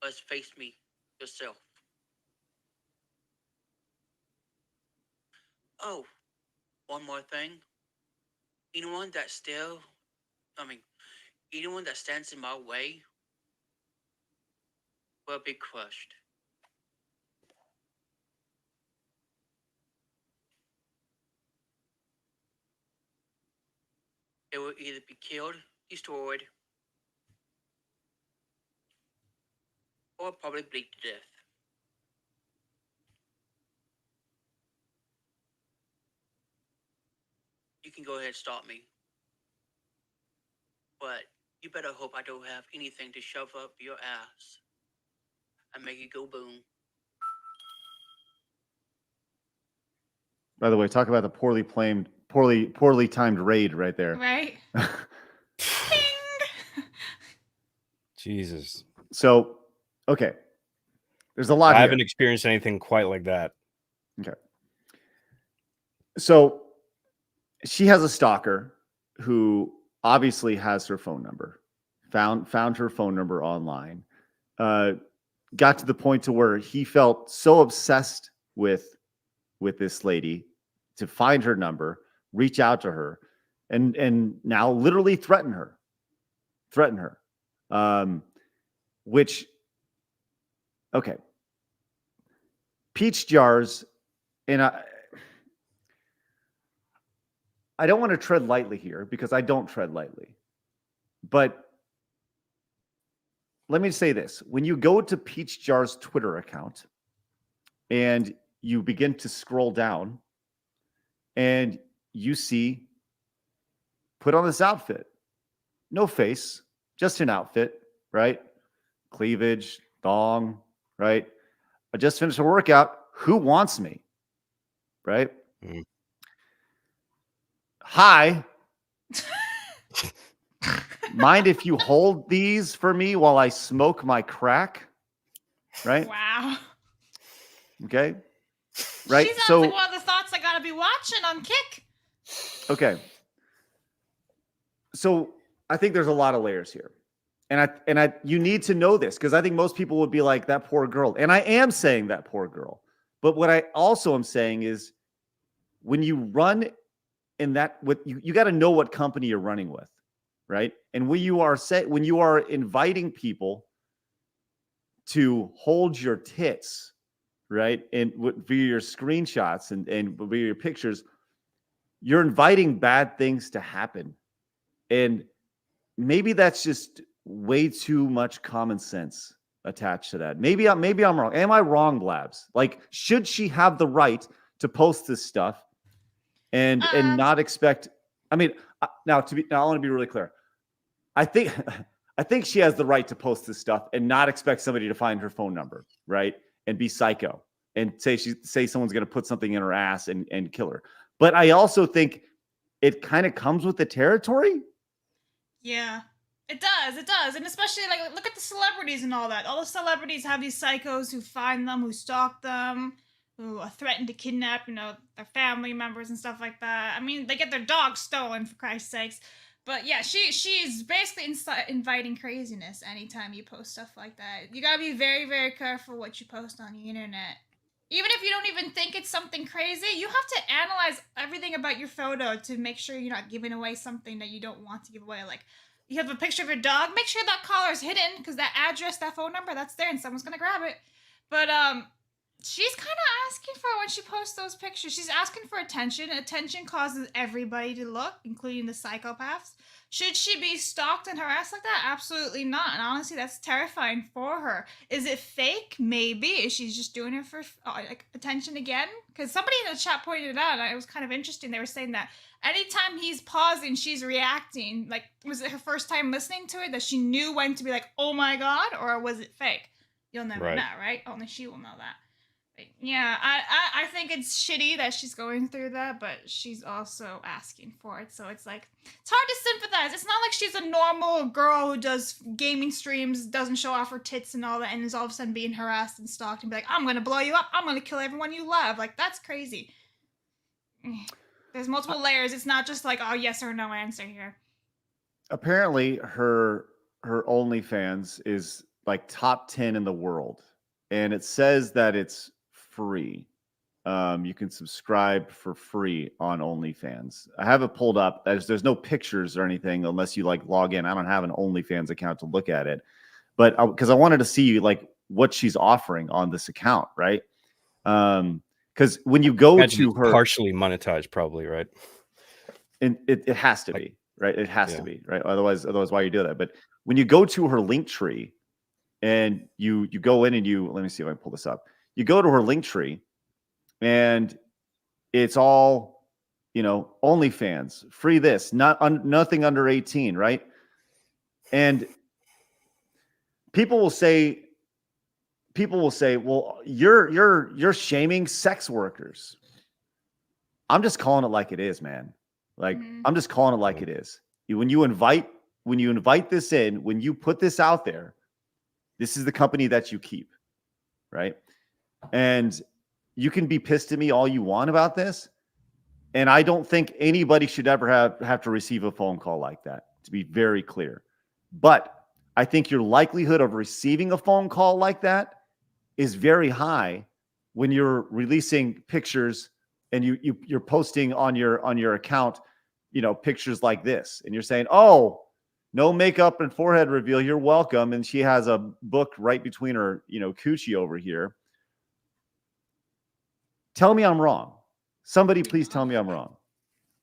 must face me yourself. Oh, one more thing. Anyone that stands in my way will be crushed. It will either be killed, destroyed, or probably bleed to death. You can go ahead and stop me. But you better hope I don't have anything to shove up your ass and make it go boom. By the way, talk about the poorly timed raid right there. Right. Jesus. So, okay. There's a lot I here. haven't experienced anything quite like that. Okay. So she has a stalker who obviously has her phone number, found her phone number online, got to the point to where he felt so obsessed with this lady to find her number, reach out to her, and now literally threaten her. Which, okay. PeachJars, and I don't want to tread lightly here because I don't tread lightly. But let me say this. When you go to PeachJar's Twitter account and you begin to scroll down and you see, put on this outfit. No face, just an outfit, right? Cleavage, thong, right? I just finished a workout. Who wants me? Right? Mm. Hi. Mind if you hold these for me while I smoke my crack? Right? Wow. Okay. Right. She sounds So like one of the thoughts I gotta be watching on Kick. okay. So I think there's a lot of layers here. And I you need to know this because I think most people would be like, that poor girl. And I am saying that poor girl. But what I also am saying is when you run in that with you got to know what company you're running with, right? And when you are inviting people to hold your tits, right? And via your screenshots and via your pictures, you're inviting bad things to happen. And maybe that's just way too much common sense attached to that. Maybe I'm wrong. Am I wrong, Blabs? Like, should she have the right to post this stuff and not expect? I mean, now I want to be really clear. I think I think she has the right to post this stuff and not expect somebody to find her phone number, right? And be psycho and say someone's going to put something in her ass and kill her. But I also think it kind of comes with the territory. Yeah. It does. And especially, like, look at the celebrities and all that. All the celebrities have these psychos who find them, who stalk them, who threaten to kidnap, their family members and stuff like that. I mean, they get their dogs stolen, for Christ's sakes. But yeah, she's basically inviting craziness anytime you post stuff like that. You gotta be very, very careful what you post on the internet. Even if you don't even think it's something crazy, you have to analyze everything about your photo to make sure you're not giving away something that you don't want to give away. Like, you have a picture of your dog, make sure that collar is hidden, because that address, that phone number, that's there, and someone's gonna grab it. But she's kind of asking for it when she posts those pictures. She's asking for attention. Attention causes everybody to look, including the psychopaths. Should she be stalked and harassed like that? Absolutely not. And honestly, that's terrifying for her. Is it fake? Maybe. Is she just doing it for attention again? Because somebody in the chat pointed it out, and it was kind of interesting. They were saying that anytime he's pausing, she's reacting. Like, was it her first time listening to it that she knew when to be like, oh my God? Or was it fake? You'll never know, right? Only she will know that. Yeah, I think it's shitty that she's going through that, but she's also asking for it. So it's like, it's hard to sympathize. It's not like she's a normal girl who does gaming streams, doesn't show off her tits and all that, and is all of a sudden being harassed and stalked and be like, I'm going to blow you up. I'm going to kill everyone you love. Like, that's crazy. There's multiple layers. It's not just like, oh, yes or no answer here. Apparently, her OnlyFans is like top 10 in the world. And it says that it's free. You can subscribe for free on OnlyFans. I have it pulled up. There's no pictures or anything unless you like log in. I don't have an OnlyFans account to look at it, but because I wanted to see like what she's offering on this account, right? Because when you go to her, partially monetized, probably, right? And it has to be, right? It has to be, right? Otherwise, why you do that? But when you go to her link tree and you go in and let me see if I can pull this up. You go to her link tree and it's all, OnlyFans, free this, nothing under 18, right? And people will say, well, you're shaming sex workers. I'm just calling it like it is, man. Like, I'm just calling it like it is. When you invite this in, when you put this out there, this is the company that you keep, right? And you can be pissed at me all you want about this. And I don't think anybody should ever have to receive a phone call like that, to be very clear. But I think your likelihood of receiving a phone call like that is very high when you're releasing pictures and you're posting on your account, pictures like this. And you're saying, oh, no makeup and forehead reveal, you're welcome. And she has a book right between her, coochie over here. Tell me I'm wrong. Somebody please tell me I'm wrong.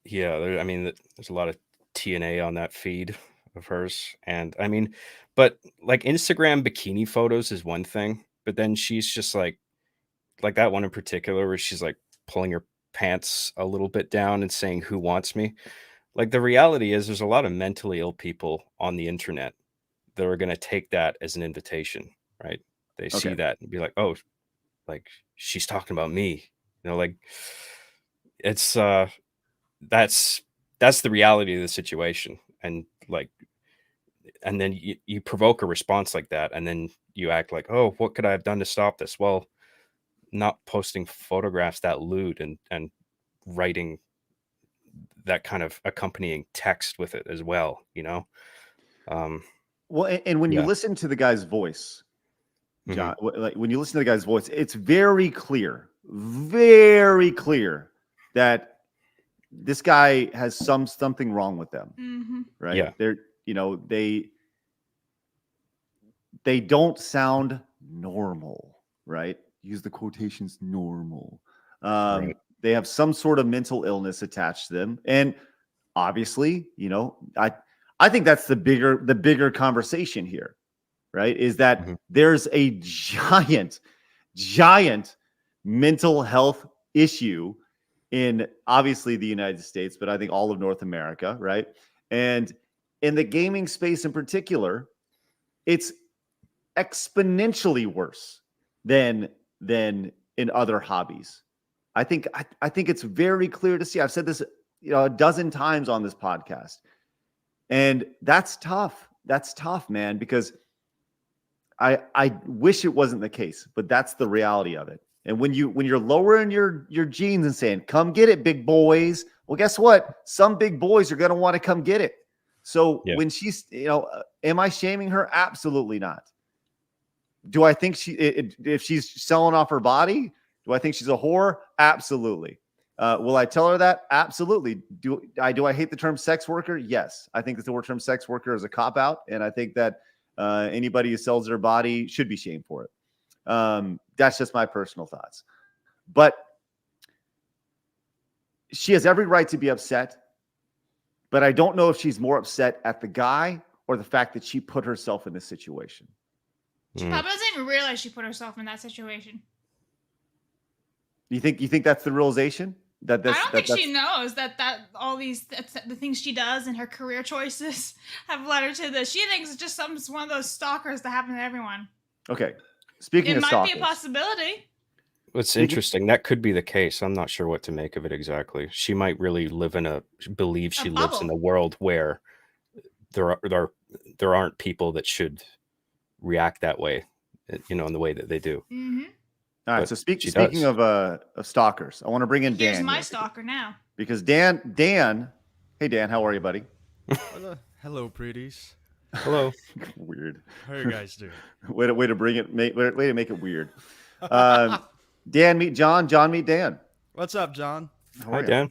Yeah, there's a lot of TNA on that feed of hers. And I mean, but like Instagram bikini photos is one thing, but then she's just like that one in particular where she's like pulling her pants a little bit down and saying, who wants me? Like, the reality is there's a lot of mentally ill people on the internet they're going to take that as an invitation, right? They see Okay. that and be like, oh, like she's talking about me, like it's that's the reality of the situation. And like, and then you provoke a response like that, and then you act like, oh, what could I have done to stop this? Well, not posting photographs that lewd and writing that kind of accompanying text with it as well, Well, and when you Yeah. listen to the guy's voice, Mhm. John, like when you listen to the guy's voice, it's very clear that this guy has something wrong with them, Mm-hmm. right? Yeah. They're, they don't sound normal, right? Use the quotations normal. Right. They have some sort of mental illness attached to them, and obviously, I think that's the bigger conversation here, right? Is that Mhm. there's a giant mental health issue in obviously the United States, but I think all of North America, right? And in the gaming space in particular, it's exponentially worse than in other hobbies. I think it's very clear to see. I've said this, a dozen times on this podcast. And that's tough. That's tough, man, because I wish it wasn't the case, but that's the reality of it. And when you're lowering your jeans and saying, "Come get it, big boys," well, guess what? Some big boys are going to want to come get it. So Yeah. when she's, am I shaming her? Absolutely not. Do I think if she's selling off her body, do I think she's a whore? Absolutely. Will I tell her that? Absolutely. Do I hate the term sex worker? Yes. I think that the word term sex worker is a cop out, and I think that anybody who sells their body should be shamed for it. That's just my personal thoughts. But she has every right to be upset. But I don't know if she's more upset at the guy or the fact that she put herself in this situation. She probably doesn't even realize she put herself in that situation. You think that's the realization? I don't think she knows that all these the things she does and her career choices have led her to this. She thinks it's just one of those stalkers that happen to everyone. Okay. Speaking of stalkers. It might be a possibility. It's interesting. That could be the case. I'm not sure what to make of it exactly. She might really lives in a world where there aren't people that should react that way, in the way that they do. Mm-hmm. All right. But so speaking of stalkers, I want to bring in Dan. Here's my stalker now. Because Dan, hey Dan, how are you, buddy? Hello, pretties. Hello. Weird. How are you guys doing? way to bring it. Way to make it weird. Dan, meet John. John, meet Dan. What's up, John? Hi, Dan.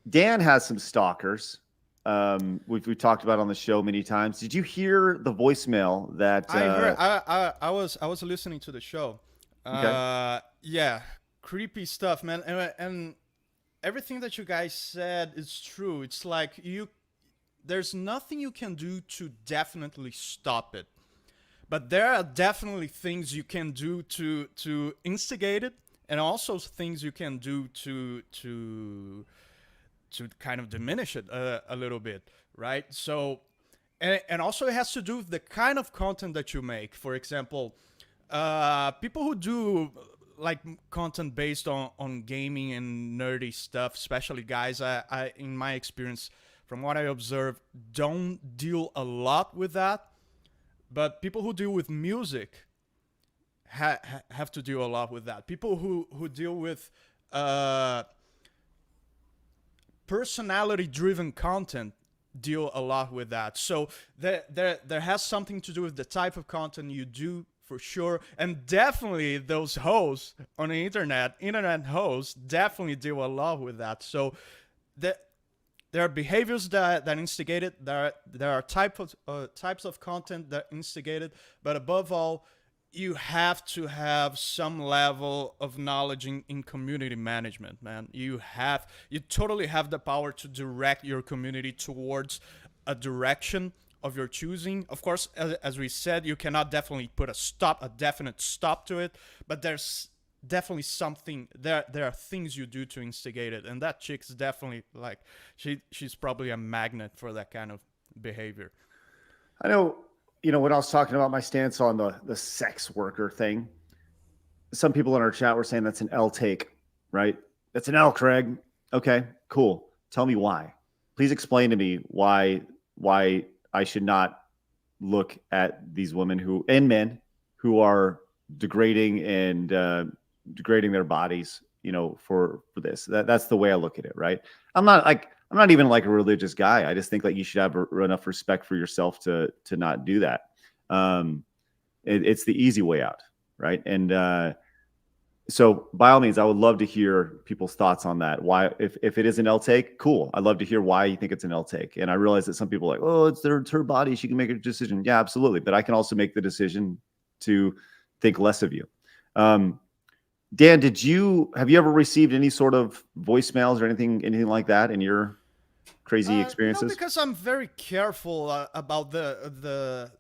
Dan has some stalkers. We've talked about on the show many times. Did you hear the voicemail that I heard? I was listening to the show. Okay. Yeah, creepy stuff, man. And everything that you guys said is true. It's like there's nothing you can do to definitely stop it. But there are definitely things you can do to instigate it, and also things you can do to kind of diminish it a little bit, right? So, and also it has to do with the kind of content that you make. For example, people who do like content based on gaming and nerdy stuff, especially guys, I in my experience, from what I observe, don't deal a lot with that. But people who deal with music have to deal a lot with that. People who deal with personality-driven content deal a lot with that. So there has something to do with the type of content you do, for sure. And definitely those hosts on the internet hosts definitely deal a lot with that. So there are behaviors that instigate it. There are types of content that instigate it. But above all, you have to have some level of knowledge in community management, man. You totally have the power to direct your community towards a direction of your choosing. Of course, as we said, you cannot definitely put a definite stop to it. But there's definitely something there are things you do to instigate it, and that chick's definitely like she's probably a magnet for that kind of behavior. I know, when I was talking about my stance on the sex worker thing, some people in our chat were saying that's an L take, right? That's an L, Craig. Okay, cool. Tell me why. Please explain to me why I should not look at these women and men who are degrading and degrading their bodies, for this. That's the way I look at it, right? I'm not even like a religious guy. I just think like you should have enough respect for yourself to not do that. It's the easy way out, right? And so by all means, I would love to hear people's thoughts on that. Why, if it is an L take, cool. I'd love to hear why you think it's an L take. And I realize that some people are like, oh, it's her body. She can make a decision. Yeah, absolutely. But I can also make the decision to think less of you. Dan, have you ever received any sort of voicemails or anything like that in your crazy experiences? No, because I'm very careful about the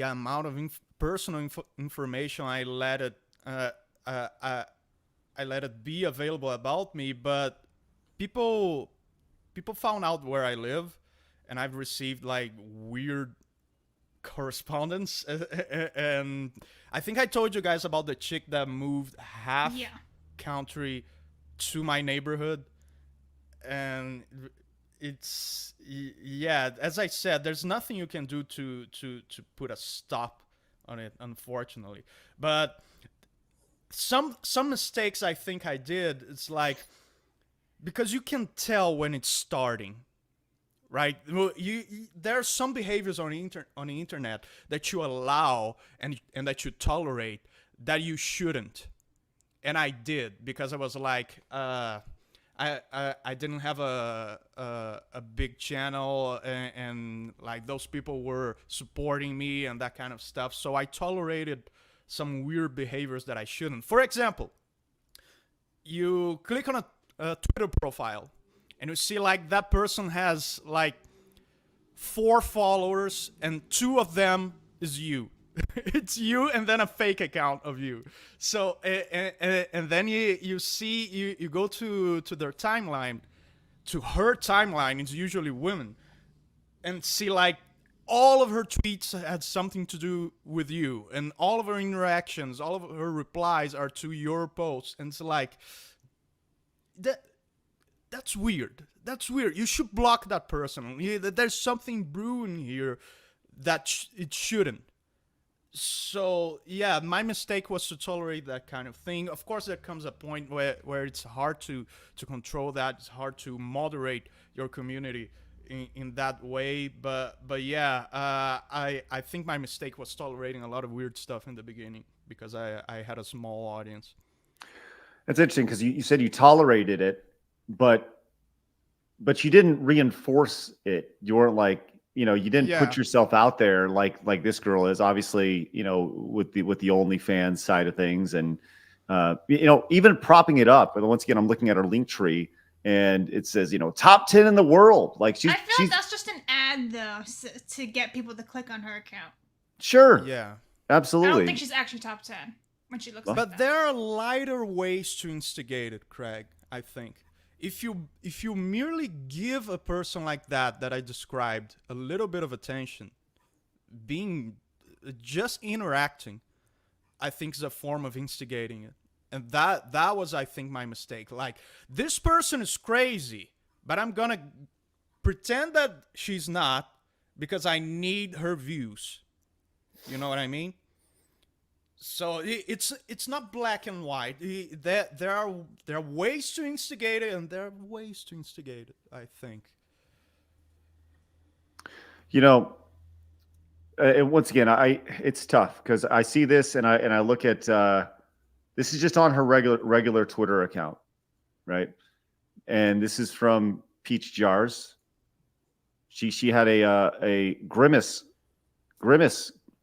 amount of personal information I let it I let it be available about me. But people found out where I live, and I've received like weird correspondence. And I think I told you guys about the chick that moved half country to my neighborhood, and it's, yeah, as I said, there's nothing you can do to put a stop on it, unfortunately. But some mistakes I think I did, it's like, because you can tell when it's starting, right? There are some behaviors on the internet that you allow and that you tolerate that you shouldn't. And I did, because I was like, I didn't have a big channel, and like those people were supporting me and that kind of stuff. So I tolerated some weird behaviors that I shouldn't. For example, you click on a Twitter profile and you see like that person has like 4 followers and 2 of them is you. It's you and then a fake account of you. So and then you see, you go to their timeline, to her timeline, it's usually women, and see like all of her tweets had something to do with you, and all of her interactions, all of her replies are to your posts. And it's like, that's weird. That's weird. You should block that person. There's something brewing here that it shouldn't. So yeah, my mistake was to tolerate that kind of thing. Of course, there comes a point where it's hard to control that. It's hard to moderate your community in that way. But yeah, I think my mistake was tolerating a lot of weird stuff in the beginning, because I had a small audience. That's interesting, because you said you tolerated it, but you didn't reinforce it. You weren't like, you didn't put yourself out there like this girl is, obviously, with the OnlyFans side of things, and even propping it up. And once again, I'm looking at her link tree, and it says, top 10 in the world. Like I feel like that's just an ad though, to get people to click on her account. Sure. Yeah. Absolutely. I don't think she's actually top 10 when she looks like that. But there are lighter ways to instigate it, Craig, I think. If you merely give a person like that I described a little bit of attention, just interacting, I think is a form of instigating it. And that was, I think, my mistake. Like, this person is crazy, but I'm gonna pretend that she's not, because I need her views. You know what I mean? So it's not black and white. There are ways to instigate it, and there are ways to instigate it, I think. And once again, it's tough, because I see this and I look at this is just on her regular Twitter account, right? And this is from PeachJars. She had a grimace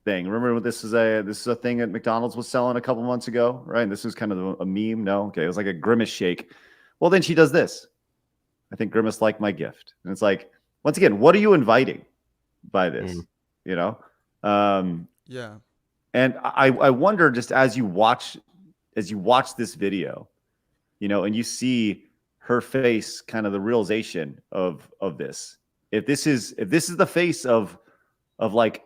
thing. Remember what this is a thing that McDonald's was selling a couple months ago, right? And this was kind of a meme. No, okay, it was like a grimace shake. Well, then she does this. I think grimace like my gift, and it's like, once again, what are you inviting by this? Yeah. And I wonder, just as you watch this video, and you see her face, kind of the realization of this. If this is the face of of like,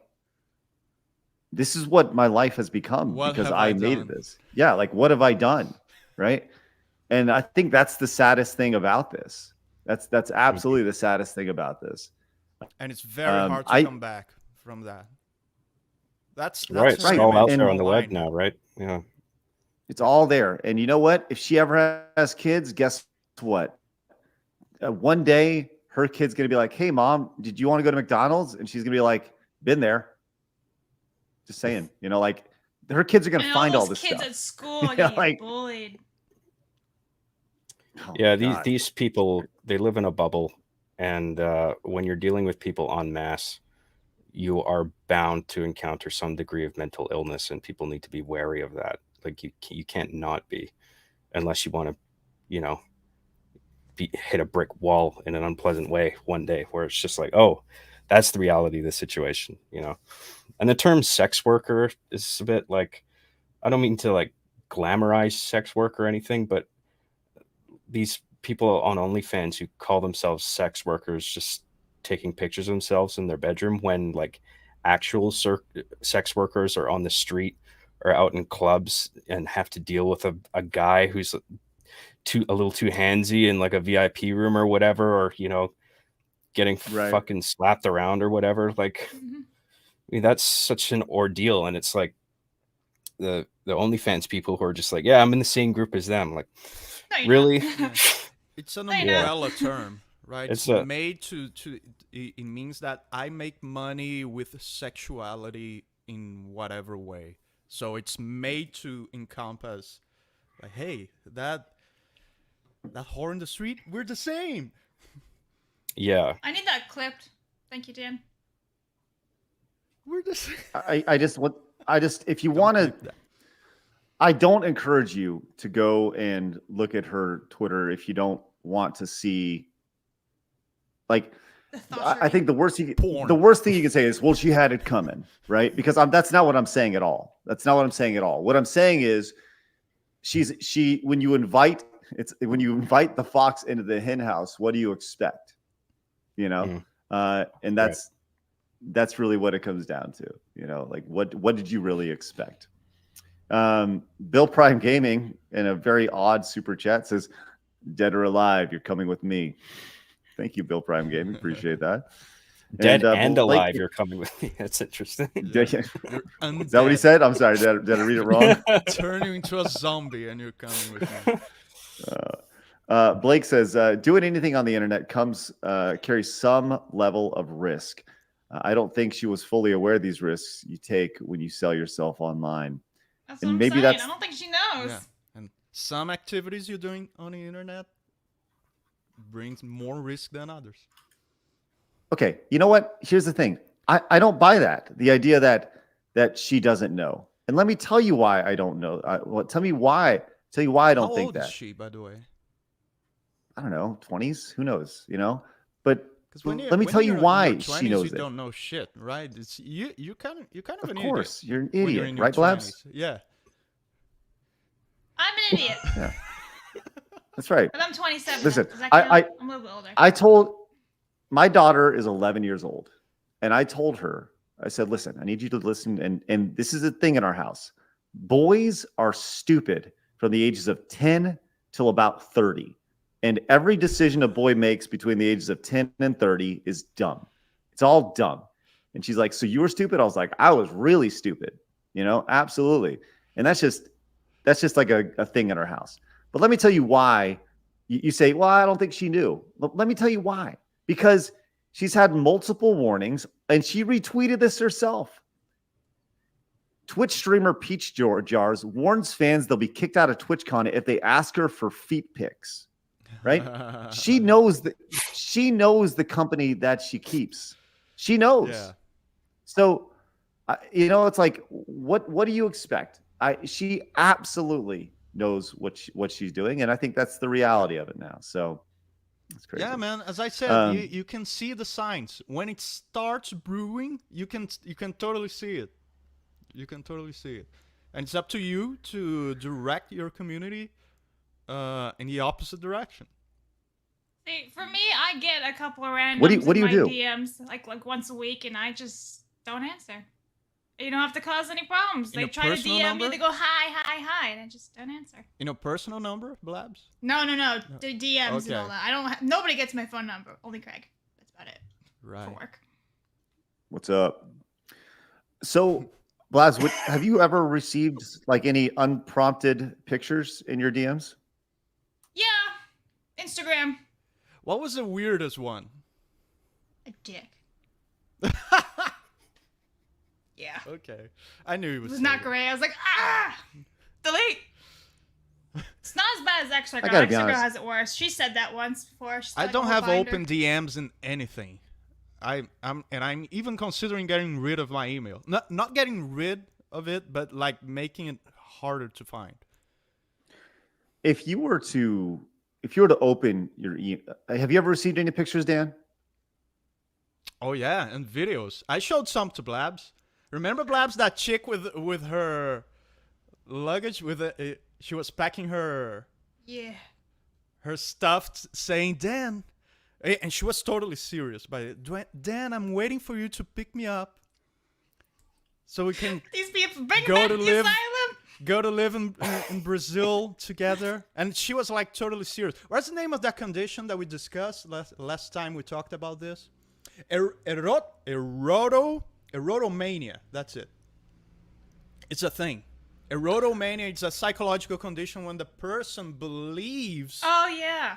this is what my life has become What because have I I made done? it this. Yeah, like what have I done? Right. And I think that's the saddest thing about this. That's absolutely the saddest thing about this. And it's very hard to come back from that. That's Right. It's right. all out And there on the web now, right? Yeah. it's all there. And you know what? If she ever has kids, guess what? One day her kid's going to be like, hey, mom, did you want to go to McDonald's? And she's going to be like, been there. Just saying, you know, like her kids are going to find all this kids stuff. at school are Yeah, getting like- bullied. Oh Yeah, my God. these people, they live in a bubble, and when you're dealing with people en masse, you are bound to encounter some degree of mental illness, and people need to be wary of that. Like you can't not be, unless you want to, you know, hit a brick wall in an unpleasant way one day, where it's just like, oh, that's the reality of the situation, you know. And the term sex worker is a bit like, I don't mean to like glamorize sex work or anything, but these people on OnlyFans who call themselves sex workers just taking pictures of themselves in their bedroom when like actual sex workers are on the street or out in clubs and have to deal with a guy who's a little too handsy in like a VIP room or whatever, or, you know, getting fucking slapped around or whatever. Like, I mean, that's such an ordeal. And it's like the OnlyFans people who are just like, yeah, I'm in the same group as them. Like, No, really? It's an No, you're not. umbrella term, right? It's It's made to it means that I make money with sexuality in whatever way. So it's made to encompass like, hey, that whore in the street, we're the same. Yeah. I need that clipped. Thank you, Dan. We're the same. I just if you want to, I don't encourage you to go and look at her Twitter if you don't want to see. Like, I think the worst thing you can say is, well, she had it coming, right? Because that's not what I'm saying at all. That's not what I'm saying at all. What I'm saying is, when you invite the fox into the hen house, what do you expect? You know, and that's really what it comes down to. You know, like what did you really expect? Bill Prime Gaming in a very odd super chat says, "Dead or alive, you're coming with me." Thank you, Bill Prime Gaming. Appreciate that. Dead and alive, you're coming with me. That's interesting. Yeah. Is that what he said? I'm sorry. Did I read it wrong? Turn you into a zombie and you're coming with me. Blake says, doing anything on the internet carries some level of risk. I don't think she was fully aware of these risks you take when you sell yourself online. That's And what maybe I'm saying. that's- I don't think she knows. Yeah. And some activities you're doing on the internet brings more risk than others. Okay, you know what? Here's the thing. I don't buy that. The idea that she doesn't know. And let me tell you why I don't know. Tell you why I don't How think old that. is she, by the way? I don't know, 20s? Who knows? You know? But When let me tell you you're in why your she 20s, knows you it. don't know shit, right? It's you kind of Of an course, idiot. you're an when you're idiot, in your right, Blabs? 20s. Yeah. I'm an idiot. Yeah, that's right. But I'm 27. Listen, Does that count? I'm a little bit older. I told my daughter is 11 years old, and I told her, I said, listen, I need you to listen. And this is a thing in our house. Boys are stupid from the ages of 10 till about 30. And every decision a boy makes between the ages of 10 and 30 is dumb. It's all dumb. And she's like, so you were stupid? I was like, I was really stupid. You know, absolutely. And that's just like a thing in our house. But let me tell you why. You say, well, I don't think she knew. Let me tell you why. Because she's had multiple warnings, and she retweeted this herself. Twitch streamer PeachJars warns fans they'll be kicked out of TwitchCon if they ask her for feet pics. Right? She knows the company that she keeps. She knows. Yeah. So, you know, it's like, what do you expect? She absolutely knows what she's doing, and I think that's the reality of it now. So, it's crazy. Yeah, man. As I said, you can see the signs when it starts brewing. You can totally see it. You can totally see it, and it's up to you to direct your community in the opposite direction. See, for me, I get a couple of random What do you do? DMs like once a week, and I just don't answer. You don't have to cause any problems. In They a try to personal DM number? me, they go hi, and I just don't answer. You know, personal number, Blabs? No. The DMs and all Okay. that. I don't. Nobody gets my phone number. Only Craig. That's about it Right. for work. What's up? So, Blaz, have you ever received like any unprompted pictures in your DMs? Yeah. Instagram. What was the weirdest one? A dick. Yeah. Okay. I knew he It was was not saying it. great. I was like, delete. It's not as bad as Extra Girl. gotta be Extra Girl honest. has it worse. She said that once before. She said, I like, don't a whole have binder. open DMs in anything. I'm even considering getting rid of my email. Not getting rid of it, but like making it harder to find. If you were to open your have you ever received any pictures, Dan? Oh yeah, and videos. I showed some to Blabs. Remember Blabs, that chick with her luggage she was packing her stuff, saying Dan, and she was totally serious by it. Dan, I'm waiting for you to pick me up so we can These people bring Go back to the live- asylum. go to live in Brazil together. And she was like totally serious. What's the name of that condition that we discussed last time we talked about this? Erotomania. That's it. It's a thing. Erotomania is a psychological condition when the person believes Oh yeah.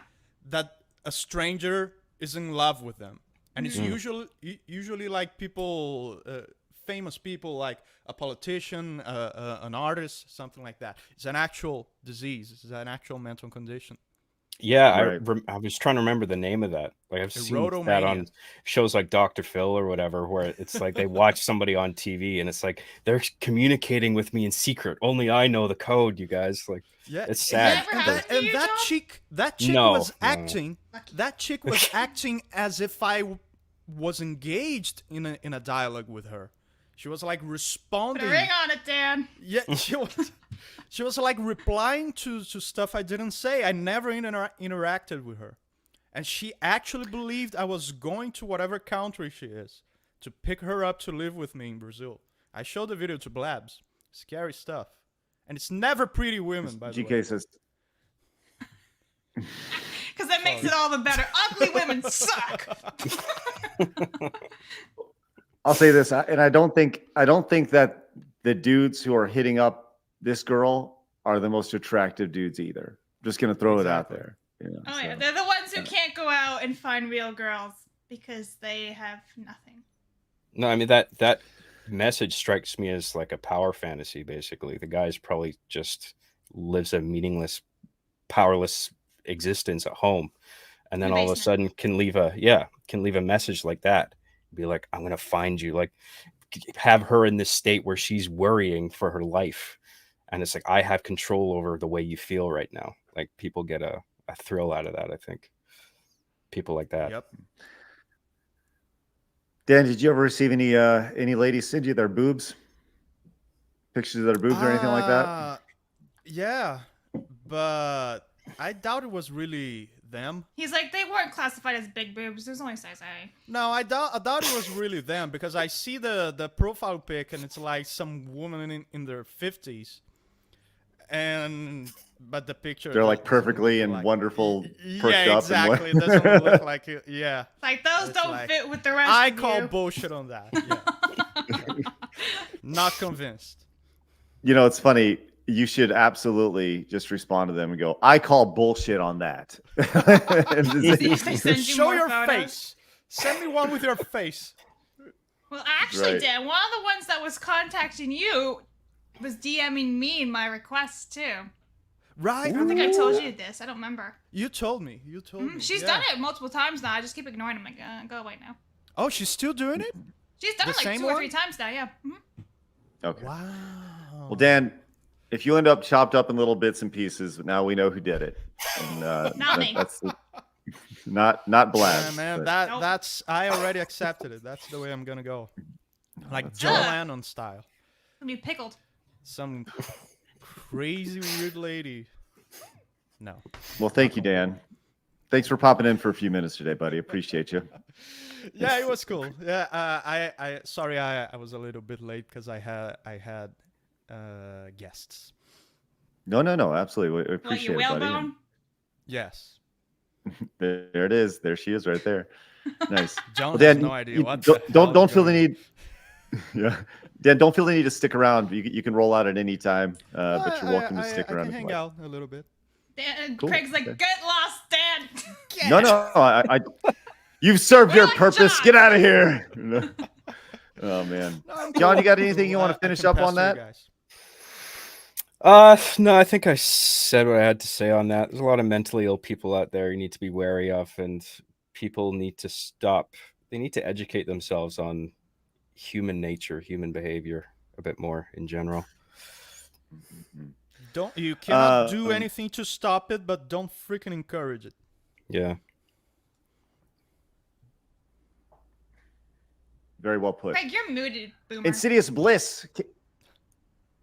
that a stranger is in love with them, and it's usually like people, famous people, like a politician, an artist, something like that. It's an actual disease. It's an actual mental condition. Yeah, Right. I was trying to remember the name of that. Like I've seen that Erotomania. on shows like Dr. Phil or whatever, where it's like they watch somebody on TV and it's like they're communicating with me in secret. Only I know the code, you guys. Like Yeah, it's that sad. ever happened to you, that John? chick No, was no. acting. That chick was acting as if I was engaged in a dialogue with her. She was like Put responding. a ring on it, Dan. Yeah, she was like replying to stuff I didn't say. I never interacted with her. And she actually believed I was going to whatever country she is to pick her up to live with me in Brazil. I showed the video to Blabs. Scary stuff. And it's never pretty women, by the way. GK says Because that makes it all the better. Ugly women suck. I'll say this, and I don't think that the dudes who are hitting up this girl are the most attractive dudes either. Just gonna throw it out Exactly. there. You know, Oh yeah, so. they're the ones who can't go out and find real girls because they have nothing. No, I mean that message strikes me as like a power fantasy. Basically, the guy's probably just lives a meaningless, powerless existence at home, and then In the all of a basement. sudden can leave a message like that. Be like, I'm gonna find you. Like, have her in this state where she's worrying for her life, and it's like I have control over the way you feel right now. Like people get a thrill out of that. I think people like that. Yep. Dan, did you ever receive any ladies send you their boobs? Pictures of their boobs or anything like that? Yeah, but I doubt it was really them. He's like, they weren't classified as big boobs. There's only size A. No, I doubt it was really them because I see the profile pic and it's like some woman in their 50s, but the picture They're like doesn't perfectly look and like- wonderful, Yeah, perked up. exactly. It And doesn't look like it. Yeah, Like those It's don't like- fit with the rest I of call you. bullshit on that. Yeah. Not convinced. You know, it's funny. You should absolutely just respond to them and go, I call bullshit on that. And just- See if they send you Show more your photos. face. Send me one with your face. Well, actually, Right. Dan, one of the ones that was contacting you was DMing me in my requests too. Right? I don't think I told you this. I don't remember. You told me. You told me. She's yeah. done it multiple times now. I just keep ignoring them. Like, go away now. Oh, she's still doing it? She's done The it like same 2 or one? 3 times now. Yeah. Mhm. okay. Wow. Well, Dan, if you end up chopped up in little bits and pieces, now we know who did it. And, Not me. That's not Blaz. Yeah, man, but- Nope. that's I already accepted it. That's the way I'm gonna go. Like that's John fine. Lennon style. Gonna be pickled. Some crazy weird lady. No. Well, thank you, Dan. Thanks for popping in for a few minutes today, buddy. Appreciate you. Yeah, it was cool. Yeah, I sorry I was a little bit late because I had guests. No, absolutely. We What, appreciate your it, buddy. whalebone? Yes. There it is. There she is, right there. Nice. John Well, Dan, has no idea you what. don't feel the need. Yeah, Dan, don't feel the need to stick around. You can roll out at any time, but you're welcome to stick around. I can hang out a little bit. Cool. Craig's like, Okay. get lost, Dan. No. I you've served We're your like purpose. John. Get out of here. Oh man, No, I'm John, cool. you got I'm anything cool. you want I to finish can up pass on to you that? guys. No, I think I said what I had to say on that. There's a lot of mentally ill people out there you need to be wary of, and people need to stop. They need to educate themselves on human nature, human behavior a bit more in general. You cannot do Um, anything to stop it, but don't freaking encourage it. Yeah. Very well put. Craig, you're muted, boomer. Insidious Bliss.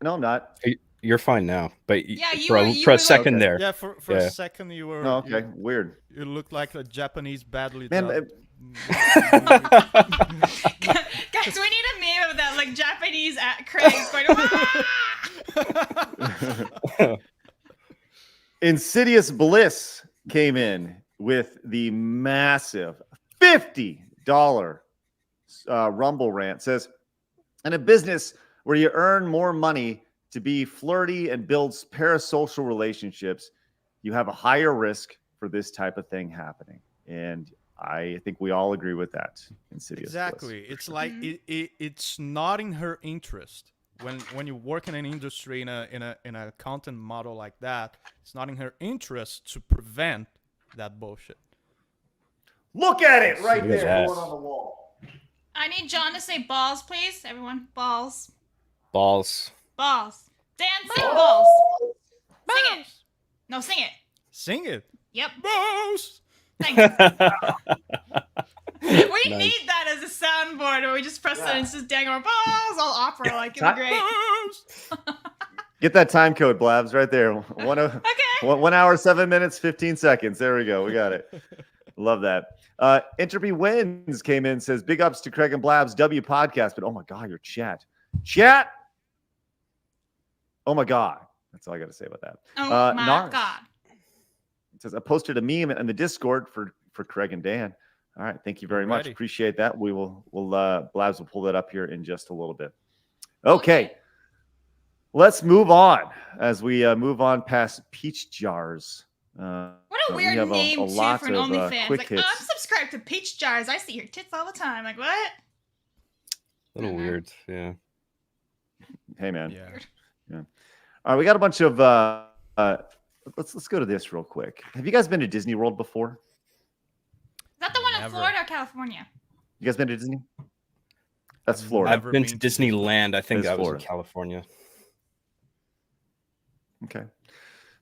No, I'm not. You're fine now, but Yeah, you for, were- you for a were second like- there. Yeah, for Yeah. a second you were. No, okay, weird. You looked like a Japanese badly Man, dubbed. Guys, we need a meme of that, like Japanese at Craig's going, "Wah!" Insidious Bliss came in with the massive $50 Rumble rant. Says, in a business where you earn more money to be flirty and build parasocial relationships, you have a higher risk for this type of thing happening. And I think we all agree with that. Insidious Exactly. Bliss. It's like it's not in her interest. When you work in an industry in a content model like that, it's not in her interest to prevent that bullshit. Look at it right Look at there, that. going on the wall. I need John to say balls, please. Everyone, balls. Balls. Balls. Dan, sing balls. Sing it. No, sing it. Sing it. Yep. Boss. Thanks. We Nice. need that as a soundboard where we just press it and it's just dang our balls all opera like it'd be great. Boss. Get that time code, Blabs, right there. Okay. 1 hour, 7 minutes, 15 seconds. There we go. We got it. Love that. Entropy Wins came in, says, big ups to Craig and Blabs W podcast. But oh my God, your chat. Chat. Oh my God. That's all I got to say about that. Oh my Nars God. says, I posted a meme in the Discord for Craig and Dan. All right. Thank you very much. Alrighty. Appreciate that. Blabs will pull that up here in just a little bit. Okay. Let's move on as we move on past PeachJars. What a we weird have name a too lot for an of, OnlyFans. quick Like, hits. I'm subscribed to PeachJars. I see your tits all the time. Like, what? A little weird. Yeah. Hey, man. Yeah. All right. We got a bunch of let's go to this real quick. Have you guys been to Disney World before? Is that the one in Never. Florida or California? You guys been to Disney? That's I've Florida. I've been to Disneyland. I think It's that was in Florida. California. Okay.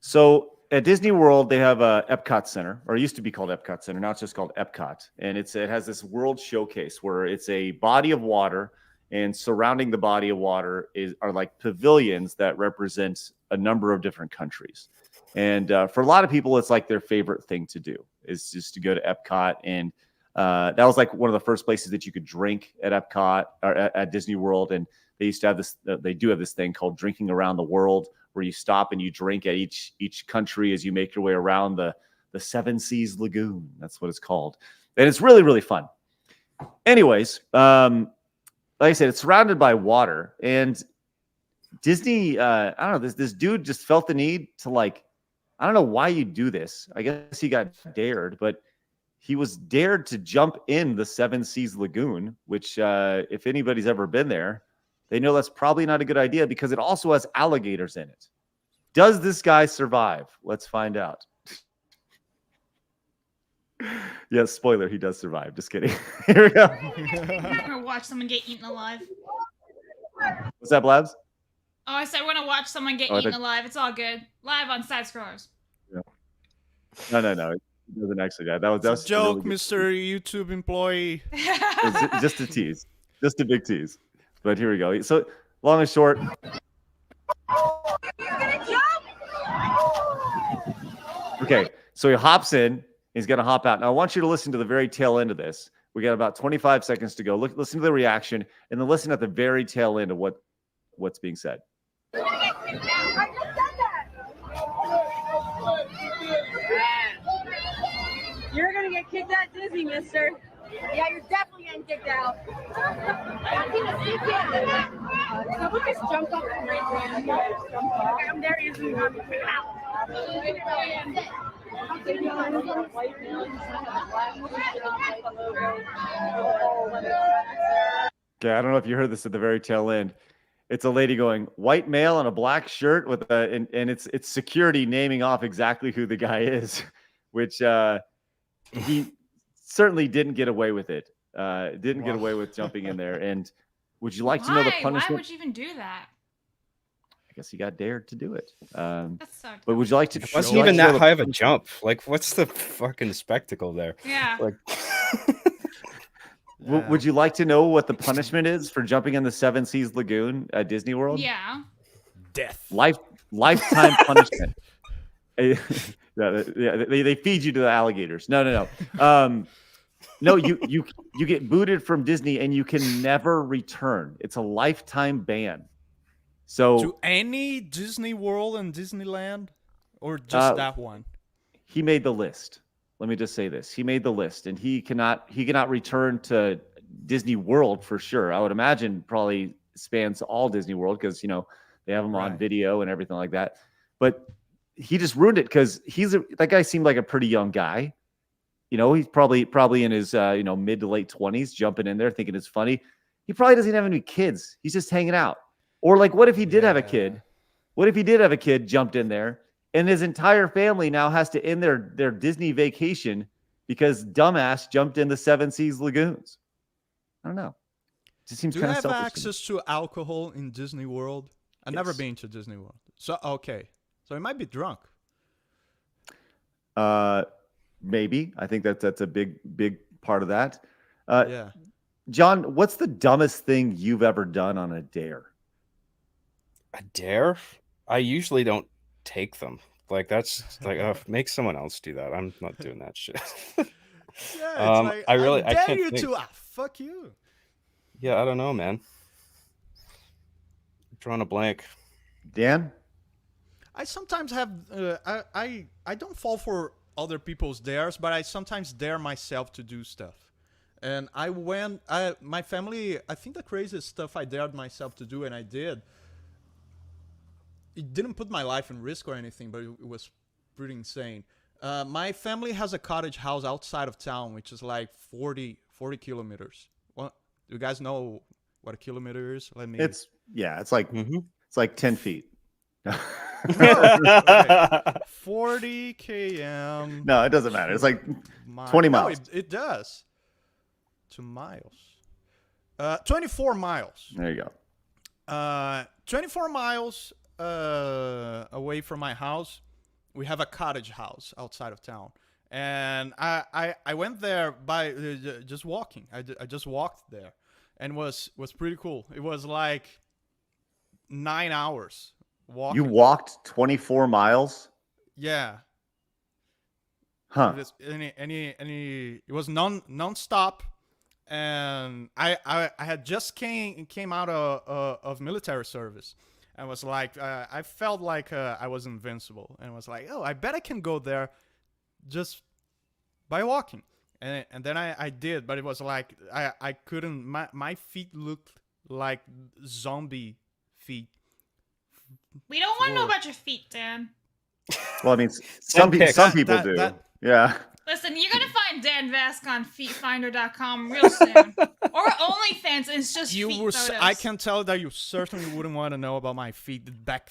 So at Disney World, they have a Epcot Center, or it used to be called Epcot Center. Now it's just called Epcot. And it has this world showcase where it's a body of water, and surrounding the body of water are like pavilions that represent a number of different countries. And for a lot of people, it's like their favorite thing to do is just to go to Epcot. And that was like one of the first places that you could drink at Epcot or at Disney World. And they used to have this, they do have this thing called Drinking Around the World, where you stop and you drink at each country as you make your way around the Seven Seas Lagoon. That's what it's called. And it's really, really fun. Anyways, like I said, it's surrounded by water. And Disney, I don't know, this dude just felt the need to, like, I don't know why you do this. I guess he got dared, but he was dared to jump in the Seven Seas Lagoon, which if anybody's ever been there, they know that's probably not a good idea because it also has alligators in it. Does this guy survive? Let's find out. Yes, spoiler, he does survive. Just kidding. Here we go. I'm gonna watch someone get eaten alive. What's that, Blabs? Oh, I said I want to watch someone get Oh, I eaten think- alive. It's all good. Live on Side Scrollers. No. It doesn't actually die. That was It's a joke, really good. Mr. YouTube employee. It's just a tease. Just a big tease. But here we go. So long and short. Okay, so he hops in He's going to hop out. Now, I want you to listen to the very tail end of this. We got about 25 seconds to go. Listen to the reaction, and then listen at the very tail end of what's being said. You're gonna get kicked out Disney, mister. Yeah, you're definitely getting kicked out. Someone just jumped up and ran. Okay, I'm there using out. Okay, I don't know if you heard this at the very tail end. It's a lady going, white male in a black shirt with and it's security naming off exactly who the guy is, which he certainly didn't get away with it. Didn't get away with jumping in there. And would you like to know the punishment? Why would you even do that? I guess he got dared to do it. That sucked. But would you like to? It wasn't even that high of a jump. Like, what's the fucking spectacle there? Yeah. Like, would you like to know what the punishment is for jumping in the Seven Seas Lagoon at Disney World? Yeah. Death. Lifetime punishment. They feed you to the alligators. No. No, you get booted from Disney and you can never return. It's a lifetime ban. So to any Disney World and Disneyland, or just that one? He made the list. Let me just say this: he made the list, and he cannot return to Disney World for sure. I would imagine probably spans all Disney World because they have him on video and everything like that. But he just ruined it because that guy seemed like a pretty young guy. He's probably in his mid to late 20s, jumping in there thinking it's funny. He probably doesn't have any kids. He's just hanging out. Or like, what if he did have a kid? What if he did have a kid, jumped in there, and his entire family now has to end their Disney vacation because dumbass jumped in the Seven Seas Lagoons? I don't know. It just seems kind of selfish. Do you have access to alcohol in Disney World? I've never been to Disney World. So, okay. So he might be drunk. Maybe. I think that's a big part of that. Yeah. John, what's the dumbest thing you've ever done on a dare? a dare? I usually don't take them. Like, that's like, make someone else do that. I'm not doing that shit. Yeah, it's like, I can't dare you think. to. Fuck you. Yeah, I don't know, man. I'm drawing a blank. Dan? I sometimes have. I don't fall for other people's dares, but I sometimes dare myself to do stuff. And my family, I think the craziest stuff I dared myself to do, and I did, it didn't put my life in risk or anything, but it was pretty insane. My family has a cottage house outside of town, which is like 40 kilometers. Well, do you guys know what a kilometer is? It's like 10 feet. Okay. 40 km. No, it doesn't matter. It's like 20 miles. No, it does. 2 miles. 24 miles. There you go. 24 miles away from my house, we have a cottage house outside of town. And I went there by just walking. I just walked there, and was pretty cool. It was like 9 hours walking. You walked 24 miles? Yeah. Huh. It was non-stop. And I had just came out of military service, and was like, I felt like I was invincible, and was like, oh, I bet I can go there just by walking. And then I did, but it was like I couldn't. My feet looked like zombie feet. We don't want to know about your feet, Dan. Well, I mean, some people do. Yeah. Listen, you're gonna find Dan Vask on feetfinder.com real soon, or OnlyFans. It's just feet photos. I can tell that you certainly wouldn't want to know about my feet back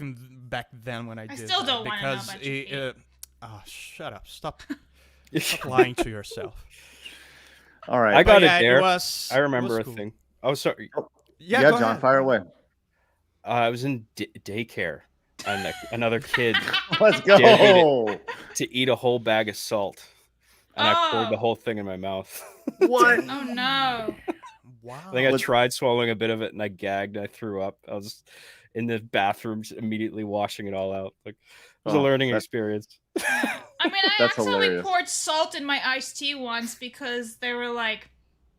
then when I did. I still don't want to know because about your feet. Oh, shut up! Stop lying to yourself. All right, I got yeah, it there. I remember a thing. Oh, sorry. Yeah, go John, ahead. fire away. I was in daycare, and another kid Let's go. to eat a whole bag of salt, and I poured the whole thing in my mouth. What? Oh no! Wow. I think I tried swallowing a bit of it, and I gagged. I threw up. I was in the bathroom, just immediately washing it all out. Like, it was a learning experience. I mean, I That's accidentally hilarious. poured salt in my iced tea once because they were like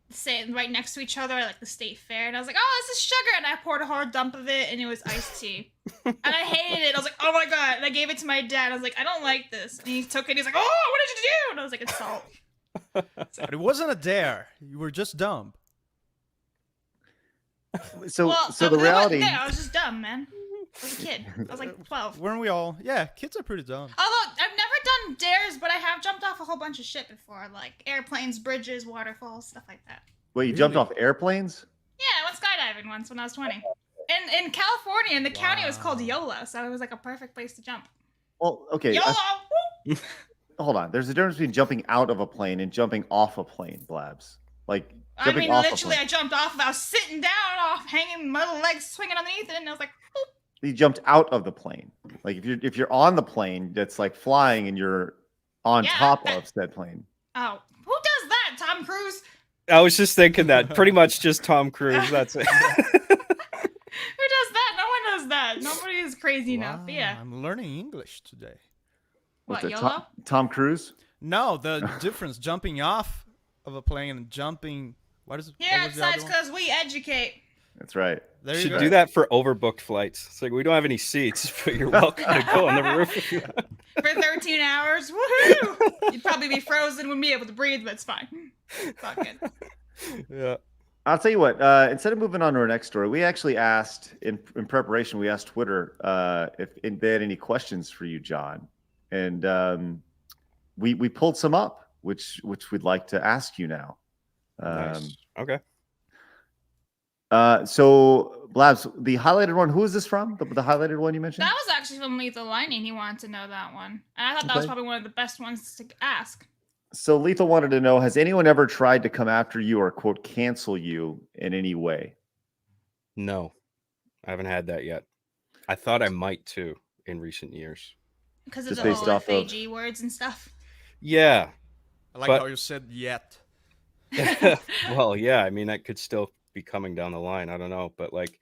sitting right next to each other at like the state fair, and I was like, "Oh, this is sugar," and I poured a whole dump of it, and it was iced tea, and I hated it. I was like, "Oh my god!" And I gave it to my dad. I was like, "I don't like this," and he took it. He's like, "Oh, what did you do?" And I was like, "It's salt." But it wasn't a dare. You were just dumb. So Well, so I the wasn't reality. there. I was just dumb, man. I was a kid. I was like 12. Weren't we all? Yeah, kids are pretty dumb. Although I've never done dares, but I have jumped off a whole bunch of shit before, like airplanes, bridges, waterfalls, stuff like that. Wait, you jumped off airplanes? Yeah, I went skydiving once when I was 20. In California, and the county was called YOLO, so it was like a perfect place to jump. Well, okay. YOLO! Hold on. There's a difference between jumping out of a plane and jumping off a plane, Blabs. Like I jumping mean, off literally, a I plane. jumped off. I was sitting down, off, hanging, my little legs swinging underneath it, and I was like, boop. You jumped out of the plane. Like if you're on the plane that's like flying and you're on Yeah, top that- of said plane. Oh, who does that? Tom Cruise? I was just thinking that. Pretty much just Tom Cruise. That's it. Who does that? No one does that. Nobody is crazy enough. But yeah. I'm learning English today. What, What's it, YOLO? Tom Cruise? No, the difference jumping off of a plane and jumping. What is it? Here at Sites, because we educate. That's right. There you Should go. do that for overbooked flights. It's like we don't have any seats, but you're welcome to go on the roof if you want. For 13 hours. Woohoo! You'd probably be frozen, wouldn't be able to breathe, but it's fine. It's all good. Yeah. I'll tell you what. Instead of moving on to our next story, we actually asked in preparation. We asked Twitter if they had any questions for you, John, and we pulled some up, which we'd like to ask you now. Nice. Okay. So Blabs, the highlighted one. Who is this from? The highlighted one you mentioned? That was actually from Lethal Lightning. He wanted to know that one. And I thought that was Okay. probably one of the best ones to ask. So Lethal wanted to know: has anyone ever tried to come after you or quote cancel you in any way? No, I haven't had that yet. I thought I might too in recent years. Because of Just the based whole off of- FAG words and stuff. Yeah. I like But- how you said yet. Well, yeah. I mean, that could still be coming down the line. I don't know, but like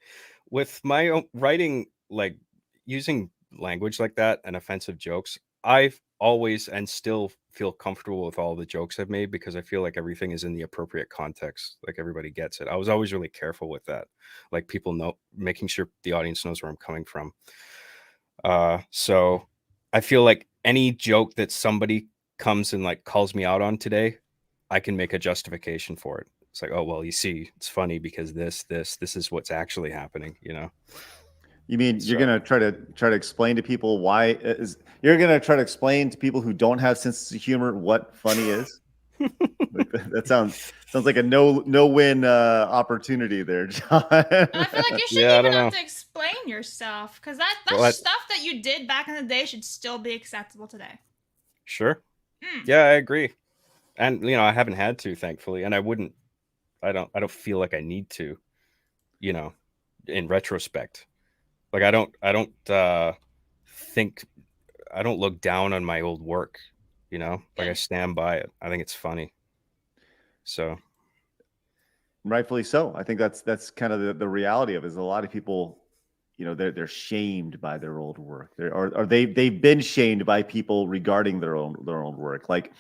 with my own writing, like using language like that and offensive jokes, I've always and still feel comfortable with all the jokes I've made because I feel like everything is in the appropriate context. Like everybody gets it. I was always really careful with that. Like people know, making sure the audience knows where I'm coming from. So I feel like any joke that somebody comes and like calls me out on today, I can make a justification for it. It's like, oh, well, you see, it's funny because this is what's actually happening, you know? You mean you're So- gonna try to explain to people why you're gonna try to explain to people who don't have sense of humor what funny is? Like, that sounds like a no-win opportunity there, John. And I feel like you shouldn't Yeah, I even don't have know. to explain yourself. Because that Well, stuff that you did back in the day should still be acceptable today. Sure. Mm. Yeah, I agree. And you know, I haven't had to, thankfully, and I don't feel like I need to, you know, in retrospect. Like I don't think I don't look down on my old work, you know? Like I stand by it. I think it's funny. So Rightfully so. I think that's kind of the reality of it, is a lot of people, you know, they're shamed by their old work. They've been shamed by people regarding their own work. Like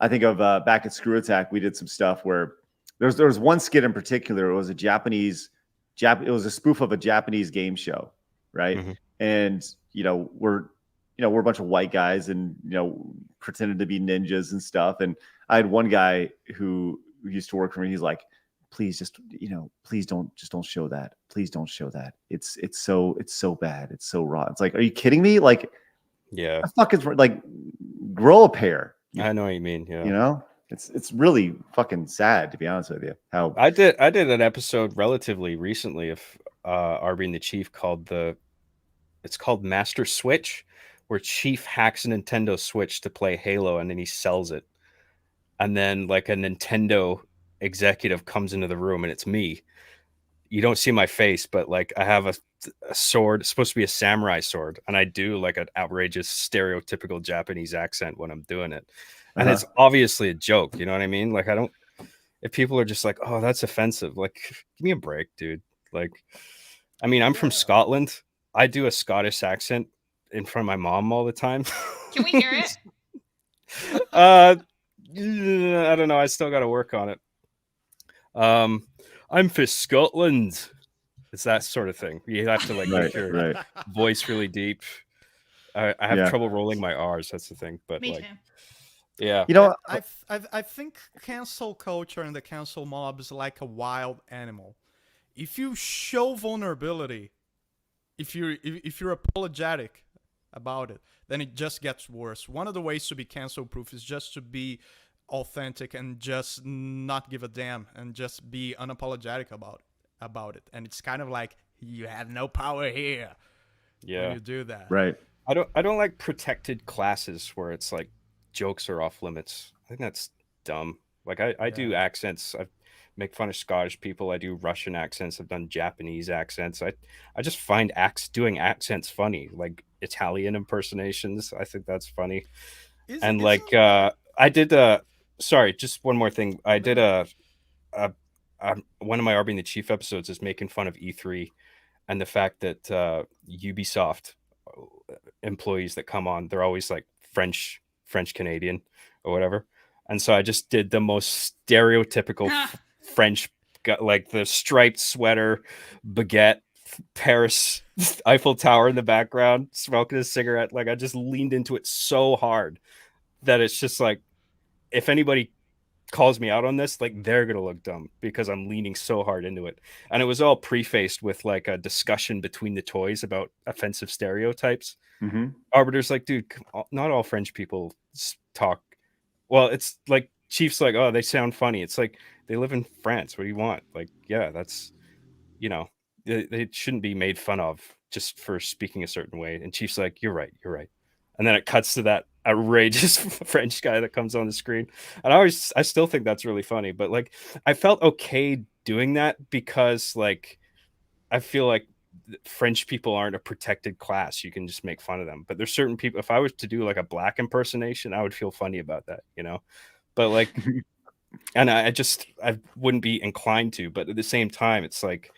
I think of back at Screw Attack, we did some stuff where there was one skit in particular. It was it was a spoof of a Japanese game show, right? Mhm. And we're a bunch of white guys and pretended to be ninjas and stuff. And I had one guy who used to work for me. He's like, please don't show that. Please don't show that. It's so bad. It's so raw. It's like, are you kidding me? Like, yeah, the fuck is like, grow a pair. I know what you mean. Yeah. You know, it's really fucking sad, to be honest with you. How I did an episode relatively recently of RB and the Chief it's called Master Switch, where Chief hacks a Nintendo Switch to play Halo and then he sells it. And then like a Nintendo executive comes into the room and it's me. You don't see my face, but like I have a sword. It's supposed to be a samurai sword, and I do like an outrageous stereotypical Japanese accent when I'm doing it. And it's obviously a joke, you know what I mean? Like if people are just like, oh, that's offensive, like give me a break, dude. Like, I mean, I'm from Scotland. I do a Scottish accent in front of my mom all the time. Can we hear it? I don't know. I still got to work on it. I'm for Scotland. It's that sort of thing. You have to like make your Right. voice really deep. I have Yeah. trouble rolling my R's. That's the thing. But Me like, too. yeah, You know, I think cancel culture and the cancel mob is like a wild animal. If you show vulnerability, if you're apologetic about it, then it just gets worse. One of the ways to be cancel proof is just to be authentic and just not give a damn and just be unapologetic about it. And it's kind of like you have no power here when yeah. you do that. right. I don't like protected classes where it's like jokes are off limits. I think that's dumb. Like I do accents. I make fun of Scottish people. I do Russian accents. I've done Japanese accents. I just find doing accents funny, like Italian impersonations. I think that's funny. And like I did sorry, just one more thing. I did one of my Arby and the Chief episodes is making fun of E3 and the fact that Ubisoft employees that come on, they're always like French Canadian or whatever. And so I just did the most stereotypical French, like the striped sweater, baguette, Paris, Eiffel Tower in the background, smoking a cigarette. Like I just leaned into it so hard that it's just like, if anybody calls me out on this, like they're gonna look dumb because I'm leaning so hard into it. And it was all prefaced with like a discussion between the toys about offensive stereotypes. Mm-hmm. Arbiter's like, dude, not all French people talk. Well, it's like Chief's like, oh, they sound funny. It's like they live in France. What do you want? Like, yeah, that's, you know, they shouldn't be made fun of just for speaking a certain way. And Chief's like, you're right. And then it cuts to that outrageous French guy that comes on the screen. And I still think that's really funny. But like, I felt okay doing that because like, I feel like French people aren't a protected class. You can just make fun of them. But there's certain people, if I was to do like a black impersonation, I would feel funny about that, you know? But like, and I wouldn't be inclined to. But at the same time, it's like,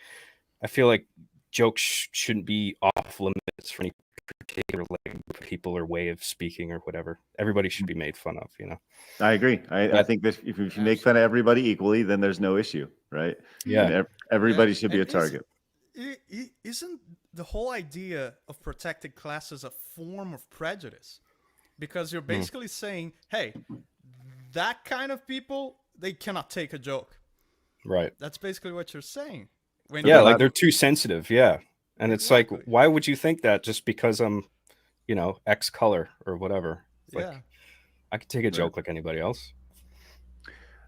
I feel like jokes shouldn't be off limits for any particular like people or way of speaking or whatever. Everybody should be made fun of, you know? I agree. I think that if you make fun of everybody equally, then there's no issue, right? Yeah. And everybody should be a target. Isn't the whole idea of protected classes a form of prejudice? Because you're basically saying, hey, that kind of people, they cannot take a joke. Right. That's basically what you're saying. Like they're too sensitive. Yeah. And it's like, why would you think that just because I'm, you know, X color or whatever? It's like, I could take a joke like anybody else.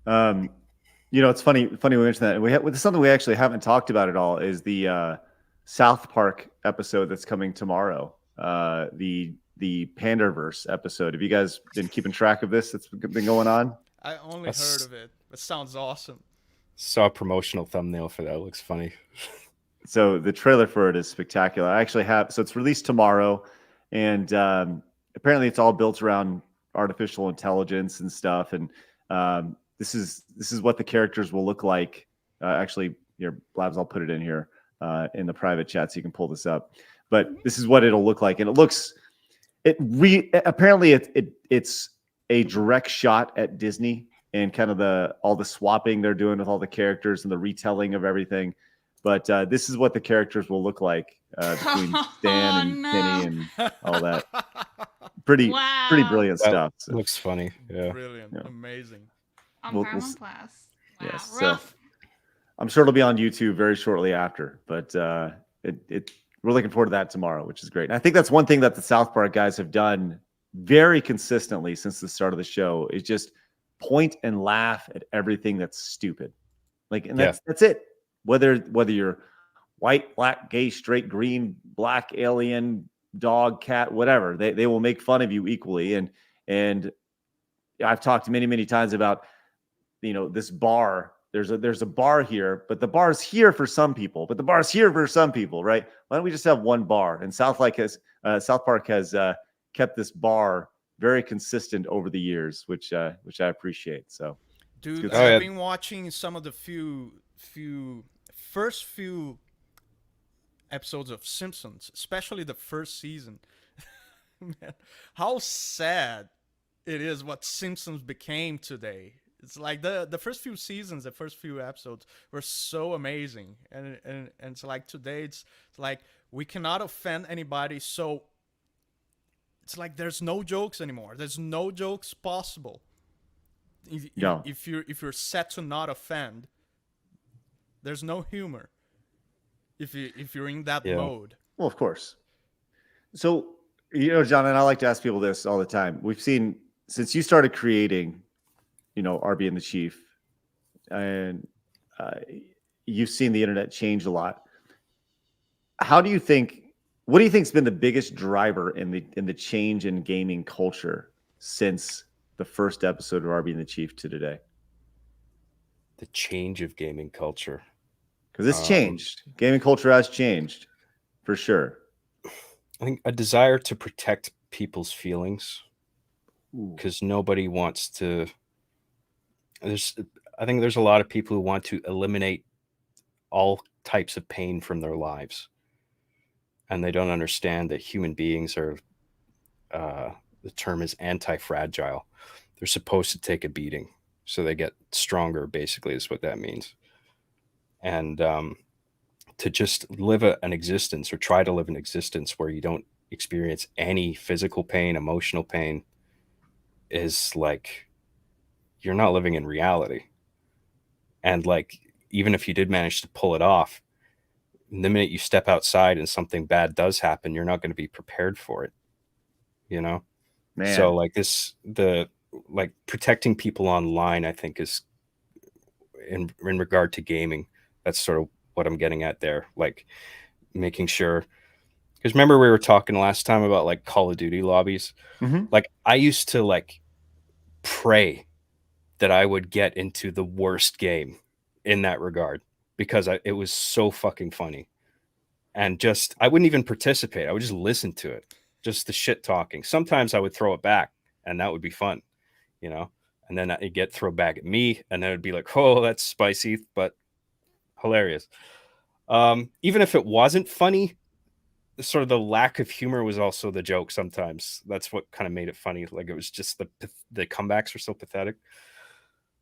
You know, it's funny we mentioned that. It's something we actually haven't talked about at all is the South Park episode that's coming tomorrow. The Panderverse episode. Have you guys been keeping track of this that's been going on? I only heard of it. It sounds awesome. Saw a promotional thumbnail for that. It looks funny. So the trailer for it is spectacular. I actually have, so it's released tomorrow, and apparently it's all built around artificial intelligence and stuff. And this is what the characters will look like. Actually, here, Blabs, I'll put it in here in the private chat so you can pull this up. But this is what it'll look like, and apparently it's a direct shot at Disney and kind of all the swapping they're doing with all the characters and the retelling of everything. But this is what the characters will look like between Stan and Penny and all that. Pretty brilliant stuff. So. Looks funny. Yeah. Brilliant. Yeah. Amazing. Class. Wow. Yes, rough. I'm sure it'll be on YouTube very shortly after. But we're looking forward to that tomorrow, which is great. And I think that's one thing that the South Park guys have done very consistently since the start of the show is just point and laugh at everything that's stupid. Like, and that's it. Whether you're white, black, gay, straight, green, black, alien, dog, cat, whatever, they will make fun of you equally. And I've talked many times about, you know, this bar. There's a bar here, but the bar's here for some people, but the bar's here for some people, right? Why don't we just have one bar? And South Park has kept this bar very consistent over the years, which I appreciate. So, dude, I've been watching some of the first few episodes of Simpsons, especially the first season. Man, how sad it is what Simpsons became today. It's like the first few seasons, the first few episodes were so amazing, and it's like today it's like we cannot offend anybody, so it's like there's no jokes anymore. There's no jokes possible. Yeah. If you're set to not offend, there's no humor. If you're in that mode. Well, of course. So, John, and I like to ask people this all the time. We've seen, since you started creating, RB and the Chief, and you've seen the internet change a lot. What do you think's been the biggest driver in the change in gaming culture since the first episode of RB and the Chief to today? The change of gaming culture. Because it's changed. Gaming culture has changed, for sure. I think a desire to protect people's feelings, because nobody wants to. I think there's a lot of people who want to eliminate all types of pain from their lives, and they don't understand that human beings are. The term is anti-fragile. They're supposed to take a beating, so they get stronger. Basically, is what that means. And to just live an existence, or try to live an existence where you don't experience any physical pain, emotional pain, is like you're not living in reality. And like, even if you did manage to pull it off, the minute you step outside and something bad does happen, you're not going to be prepared for it. Man. So like protecting people online, I think, is in regard to gaming. That's sort of what I'm getting at there. Like making sure, because remember we were talking last time about like Call of Duty lobbies. Mm-hmm. Like I used to like pray that I would get into the worst game in that regard, because it was so fucking funny. And just, I wouldn't even participate. I would just listen to it, just the shit talking. Sometimes I would throw it back, and that would be fun, and then it'd get thrown back at me, and then it'd be like, oh, that's spicy, but hilarious. Even if it wasn't funny, sort of the lack of humor was also the joke sometimes. That's what kind of made it funny. Like it was just the comebacks were so pathetic.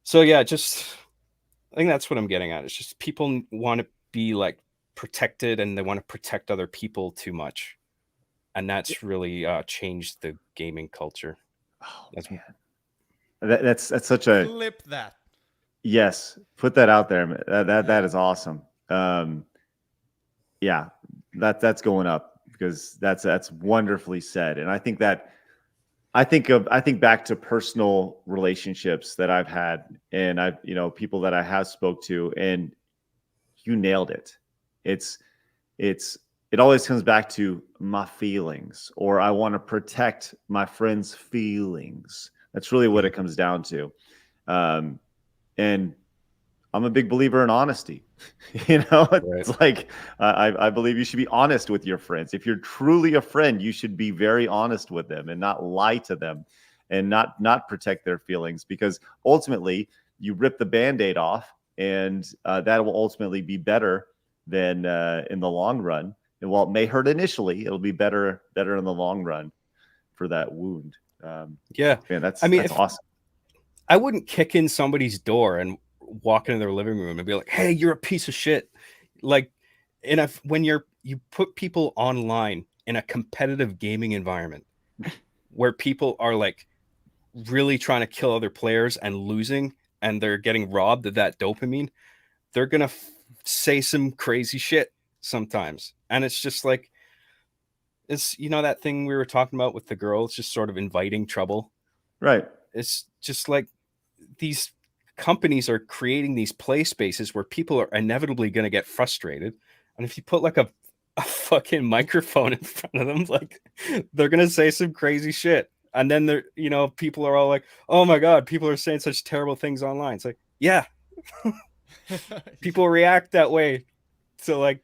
So yeah, I think that's what I'm getting at. It's just people want to be like protected, and they want to protect other people too much. And that's really changed the gaming culture. Oh, man. That's such a Flip that. Yes, put that out there. That is awesome. Yeah, that's going up, because that's wonderfully said. And I think I think back to personal relationships that I've had, and people that I have spoke to, and you nailed it. It always comes back to my feelings, or I want to protect my friend's feelings. That's really what it comes down to. And I'm a big believer in honesty. It's Right. like I believe you should be honest with your friends. If you're truly a friend, you should be very honest with them and not lie to them, and not protect their feelings, because ultimately you rip the Band-Aid off, and that will ultimately be better than in the long run. And while it may hurt initially, it'll be better in the long run for that wound. Yeah, man, that's if awesome. I wouldn't kick in somebody's door and walk into their living room and be like, "Hey, you're a piece of shit." Like, when you put people online in a competitive gaming environment where people are like really trying to kill other players and losing, and they're getting robbed of that dopamine, they're gonna say some crazy shit sometimes. And it's just like, it's that thing we were talking about with the girl. It's just sort of inviting trouble. Right. It's just like these companies are creating these play spaces where people are inevitably going to get frustrated. And if you put like a fucking microphone in front of them, like they're going to say some crazy shit. And then people are all like, oh my God, people are saying such terrible things online. It's like, yeah, people react that way to like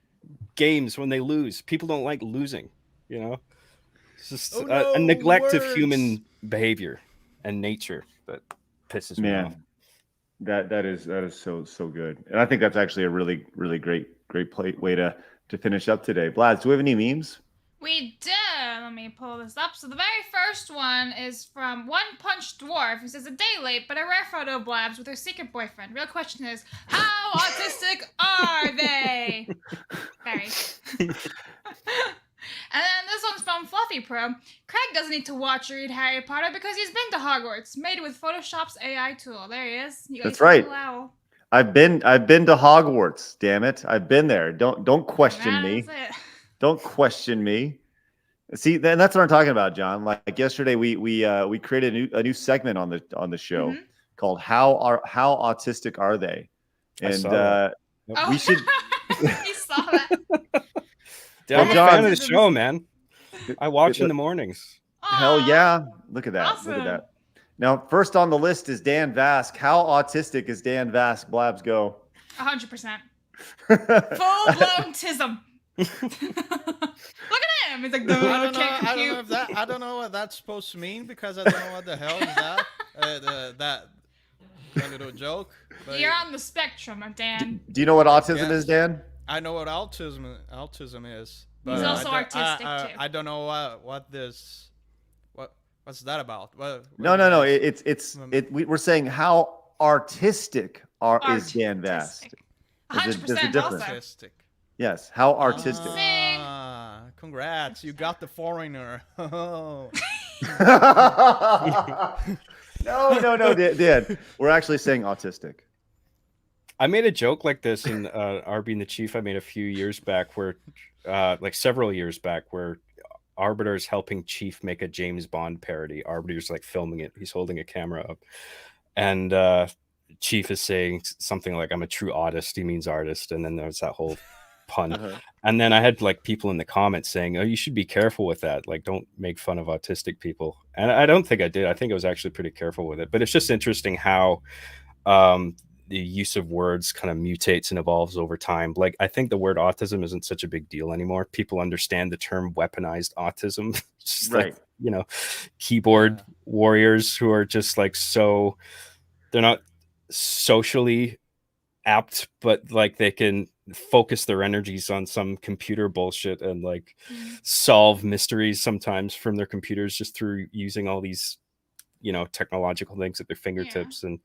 games when they lose. People don't like losing, It's just a neglect of human behavior and nature that pisses me off. That is so good. And I think that's actually a really, really great way to finish up today. Blaz, do we have any memes? We did. Let me pull this up. So the very first one is from One Punch Dwarf, who says, a day late, but a rare photo of Blabs with her secret boyfriend. Real question is, how autistic are they? Very. And then this one's from Fluffy Pro. Craig doesn't need to watch or read Harry Potter because he's been to Hogwarts, made with Photoshop's AI tool. There he is. You That's right. Owl. I've been to Hogwarts. Damn it, I've been there. Don't question me. Don't question me. See, then that's what I'm talking about, John. Like yesterday, we created a new segment on the show called "How Autistic Are They?" And we should. You saw that. Dude, I'm a fan of the show, man. I watch in the mornings. Hell yeah! Look at that. Awesome. Look at that. Now, first on the list is Dan Vask. How autistic is Dan Vask? Blabs, go. 100%. Full-blown tism. Look at him. He's like, I don't know what that's supposed to mean because I don't know what the hell is that. That little joke. But you're on the spectrum, Dan. Do you know what autism is, Dan? I know what autism is. But he's also artistic too. I don't know what's that about. No. We're saying how artistic is Dan Vask. 100% artistic. Yes, how artistic. Congrats, you got the foreigner. No, Dan. We're actually saying autistic. I made a joke like this in RB and the Chief. I made a few years back where, like several years back, where Arbiter's helping Chief make a James Bond parody. Arbiter's like filming it. He's holding a camera up. And Chief is saying something like, I'm a true autist. He means artist. And then there's that whole pun. And then I had like people in the comments saying, oh, you should be careful with that. Like, don't make fun of autistic people. And I don't think I did. I think I was actually pretty careful with it. But it's just interesting how the use of words kind of mutates and evolves over time. Like, I think the word autism isn't such a big deal anymore. People understand the term weaponized autism. Right. Like, keyboard warriors who are just like, so they're not socially apt, but like they can focus their energies on some computer bullshit and like solve mysteries sometimes from their computers just through using all these, technological things at their fingertips. And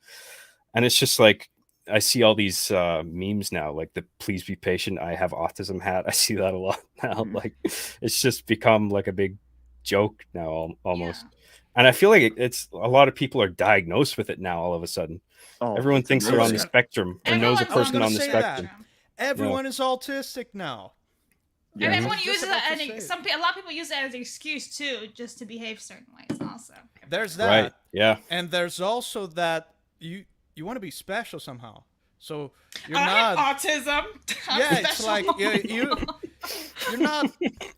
it's just like, I see all these memes now, like the "please be patient, I have autism" hat. I see that a lot now. Like, it's just become like a big joke now, almost. And I feel like it's a lot of people are diagnosed with it now. All of a sudden, everyone thinks they're on the spectrum or knows a person on the spectrum. Everyone is autistic now. And everyone uses it. A lot of people use it as an excuse too, just to behave certain ways. Also, there's that. Right. Yeah. And there's also that you want to be special somehow, so you're not not autism. It's like you're not.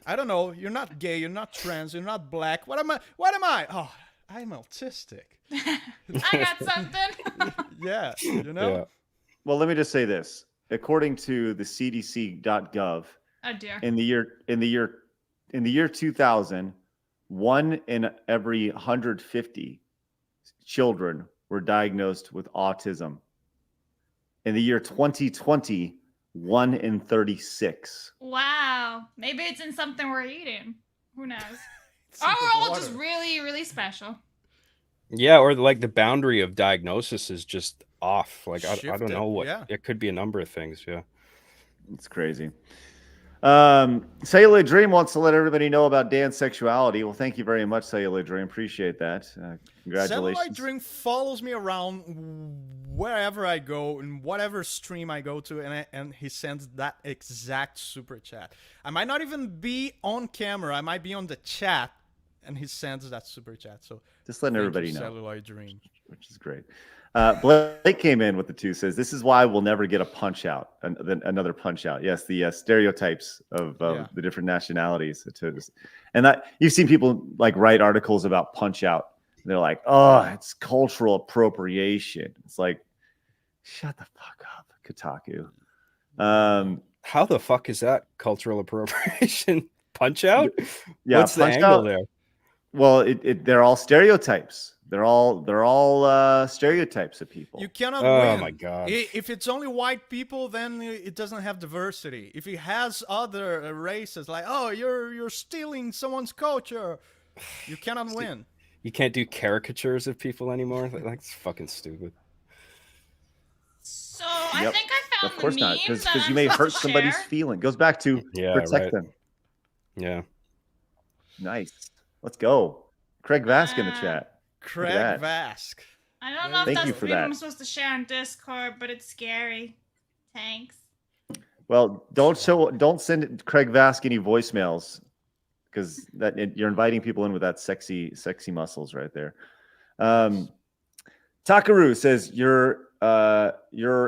I don't know. You're not gay. You're not trans. You're not black. What am I? Oh, I'm autistic. I got something. Yeah. Yeah. Well, let me just say this. According to the CDC.gov, oh dear. in the year 2000, 1 in every 150 children were diagnosed with autism. In the year 2020, 1 in 36. Wow. Maybe it's in something we're eating. Who knows? Or we're all just really, really special. Yeah, or like the boundary of diagnosis is just off. Like, I don't know what. Yeah. It could be a number of things. Yeah. It's crazy. Cellular Dream wants to let everybody know about Dan's sexuality. Well, thank you very much, Cellular Dream. Appreciate that. Congratulations. Cellular Dream follows me around wherever I go, in whatever stream I go to, and he sends that exact super chat. I might not even be on camera. I might be on the chat, and he sends that super chat. So just letting everybody know. Cellular Dream, which is great. Blake came in with the 2, says, this is why we'll never get a punch out, another punch out. Yes, the stereotypes of the different nationalities. And that you've seen people like write articles about punch out. And they're like, oh, it's cultural appropriation. It's like, shut the fuck up, Kotaku. How the fuck is that cultural appropriation? Punch out? Yeah, what's the angle there? Well, they're all stereotypes. They're all stereotypes of people. You cannot Oh win. my God. If it's only white people, then it doesn't have diversity. If it has other races, like, oh, you're stealing someone's culture, you cannot win. You can't do caricatures of people anymore. That's fucking stupid. So I think I found Of course the not, meme because that you I'm may supposed hurt to somebody's share. feeling. Goes back to protect right. them. Yeah. Nice. Let's go. Craig Vask in the chat. Craig that. Vask. I don't know if Thank you that's for the meme that. I'm supposed to share on Discord, but it's scary. Thanks. Well, don't send Craig Vask any voicemails, because you're inviting people in with that sexy muscles right there. Takaru says you're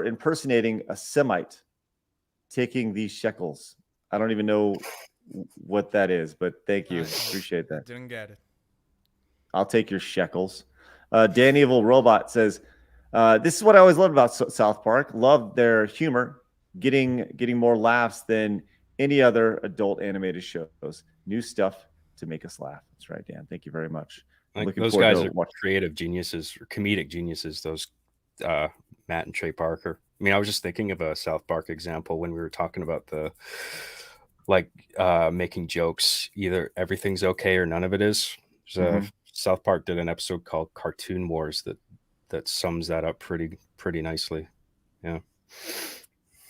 impersonating a Semite taking these shekels. I don't even know what that is, but thank you. Appreciate that. Didn't get it. I'll take your shekels. Dan Evil Robot says, this is what I always loved about South Park. Love their humor, getting more laughs than any other adult animated shows. New stuff to make us laugh. That's right, Dan. Thank you very much. Those guys are creative geniuses, or comedic geniuses, those Matt and Trey Parker. I mean, I was just thinking of a South Park example when we were talking about the making jokes, either everything's okay or none of it is. South Park did an episode called Cartoon Wars that sums that up pretty nicely. Yeah.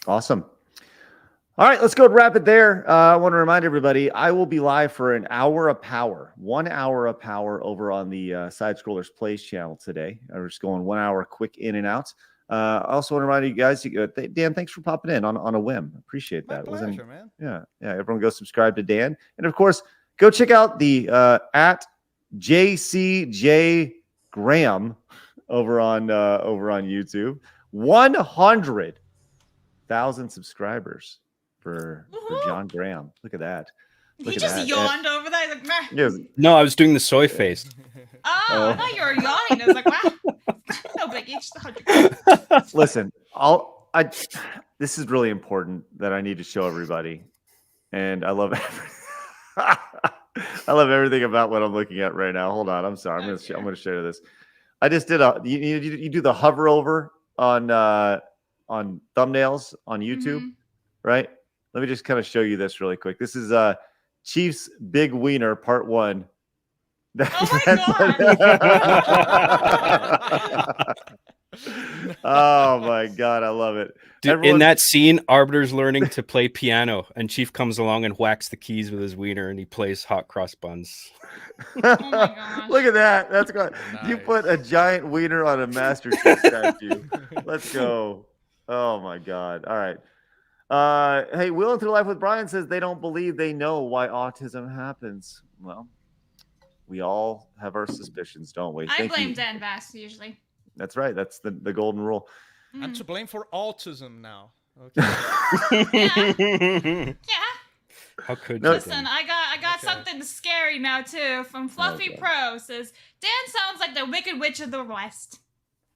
Awesome. All right, let's go and wrap it there. I want to remind everybody, I will be live for an hour of power, 1 hour of power over on the Side Scrollers Plays channel today. We're just going 1 hour quick in and out. I also want to remind you guys, Dan, thanks for popping in on a whim. Appreciate that. My pleasure, man. Yeah. Everyone go subscribe to Dan. And of course, go check out the at JCJ Graham over on YouTube. 100,000 subscribers for John Graham. Look at that. He just yawned over there. Like, meh. Yes. No, I was doing the soy face. Oh, I thought you were yawning. I was like, wow. No biggie. Just 100. Listen, this is really important that I need to show everybody, and I love everything about what I'm looking at right now. Hold on, I'm sorry. I'm going to share this. I just did you do the hover over on thumbnails on YouTube, right? Let me just kind of show you this really quick. This is Chief's Big Wiener Part 1. Oh my God. Oh my God, I love it. Dude, in that scene, Arbiter's learning to play piano, and Chief comes along and whacks the keys with his wiener, and he plays hot cross buns. Oh my gosh. Look at that. That's good. Nice. You put a giant wiener on a Master Chief statue. Let's go. Oh my God. All right. Hey, Willing Through Life with Brian says they don't believe they know why autism happens. Well, we all have our suspicions, don't we? I blame Dan Bass usually. That's right. That's the golden rule. I'm to blame for autism now. Okay. Yeah. How could you? Listen, I got something scary now too from Fluffy Pro. Says Dan sounds like the Wicked Witch of the West.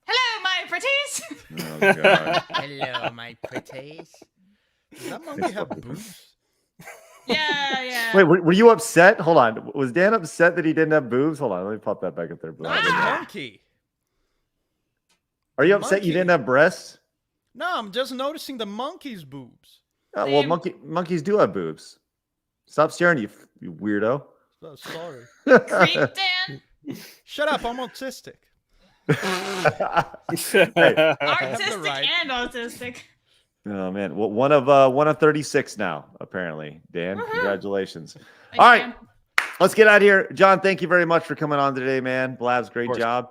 Hello, my pretties. Oh God. Hello, my pretties. Does that monkey have boobs? Yeah. Wait, were you upset? Hold on. Was Dan upset that he didn't have boobs? Hold on. Let me pop that back up there. That's a monkey. Are you upset you didn't have breasts? No, I'm just noticing the monkey's boobs. Well, monkeys do have boobs. Stop staring, you weirdo. Oh, sorry. Creep, Dan. Shut up. I'm autistic. Artistic and autistic. Oh man, well, one of 36 now, apparently. Dan, congratulations. All right, let's get out of here. John, thank you very much for coming on today, man. Blabs, great job.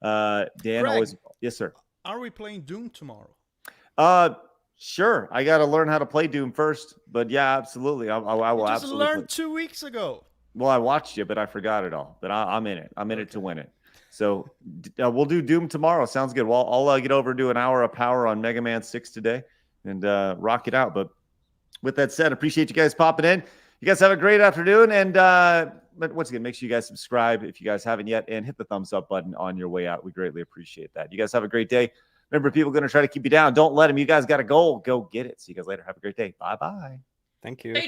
Dan, Greg, always, yes, sir. Are we playing Doom tomorrow? Sure. I got to learn how to play Doom first, but yeah, absolutely. I will absolutely. Learned 2 weeks ago. Well, I watched you, but I forgot it all. But I'm in it. I'm in it to win it. So we'll do Doom tomorrow. Sounds good. Well, I'll get over and do an hour of power on Mega Man 6 today and rock it out. But with that said, appreciate you guys popping in. You guys have a great afternoon. And but once again, make sure you guys subscribe if you guys haven't yet and hit the thumbs up button on your way out. We greatly appreciate that. You guys have a great day. Remember, people are going to try to keep you down. Don't let them. You guys got a goal. Go get it. See you guys later. Have a great day. Bye-bye. Thank you.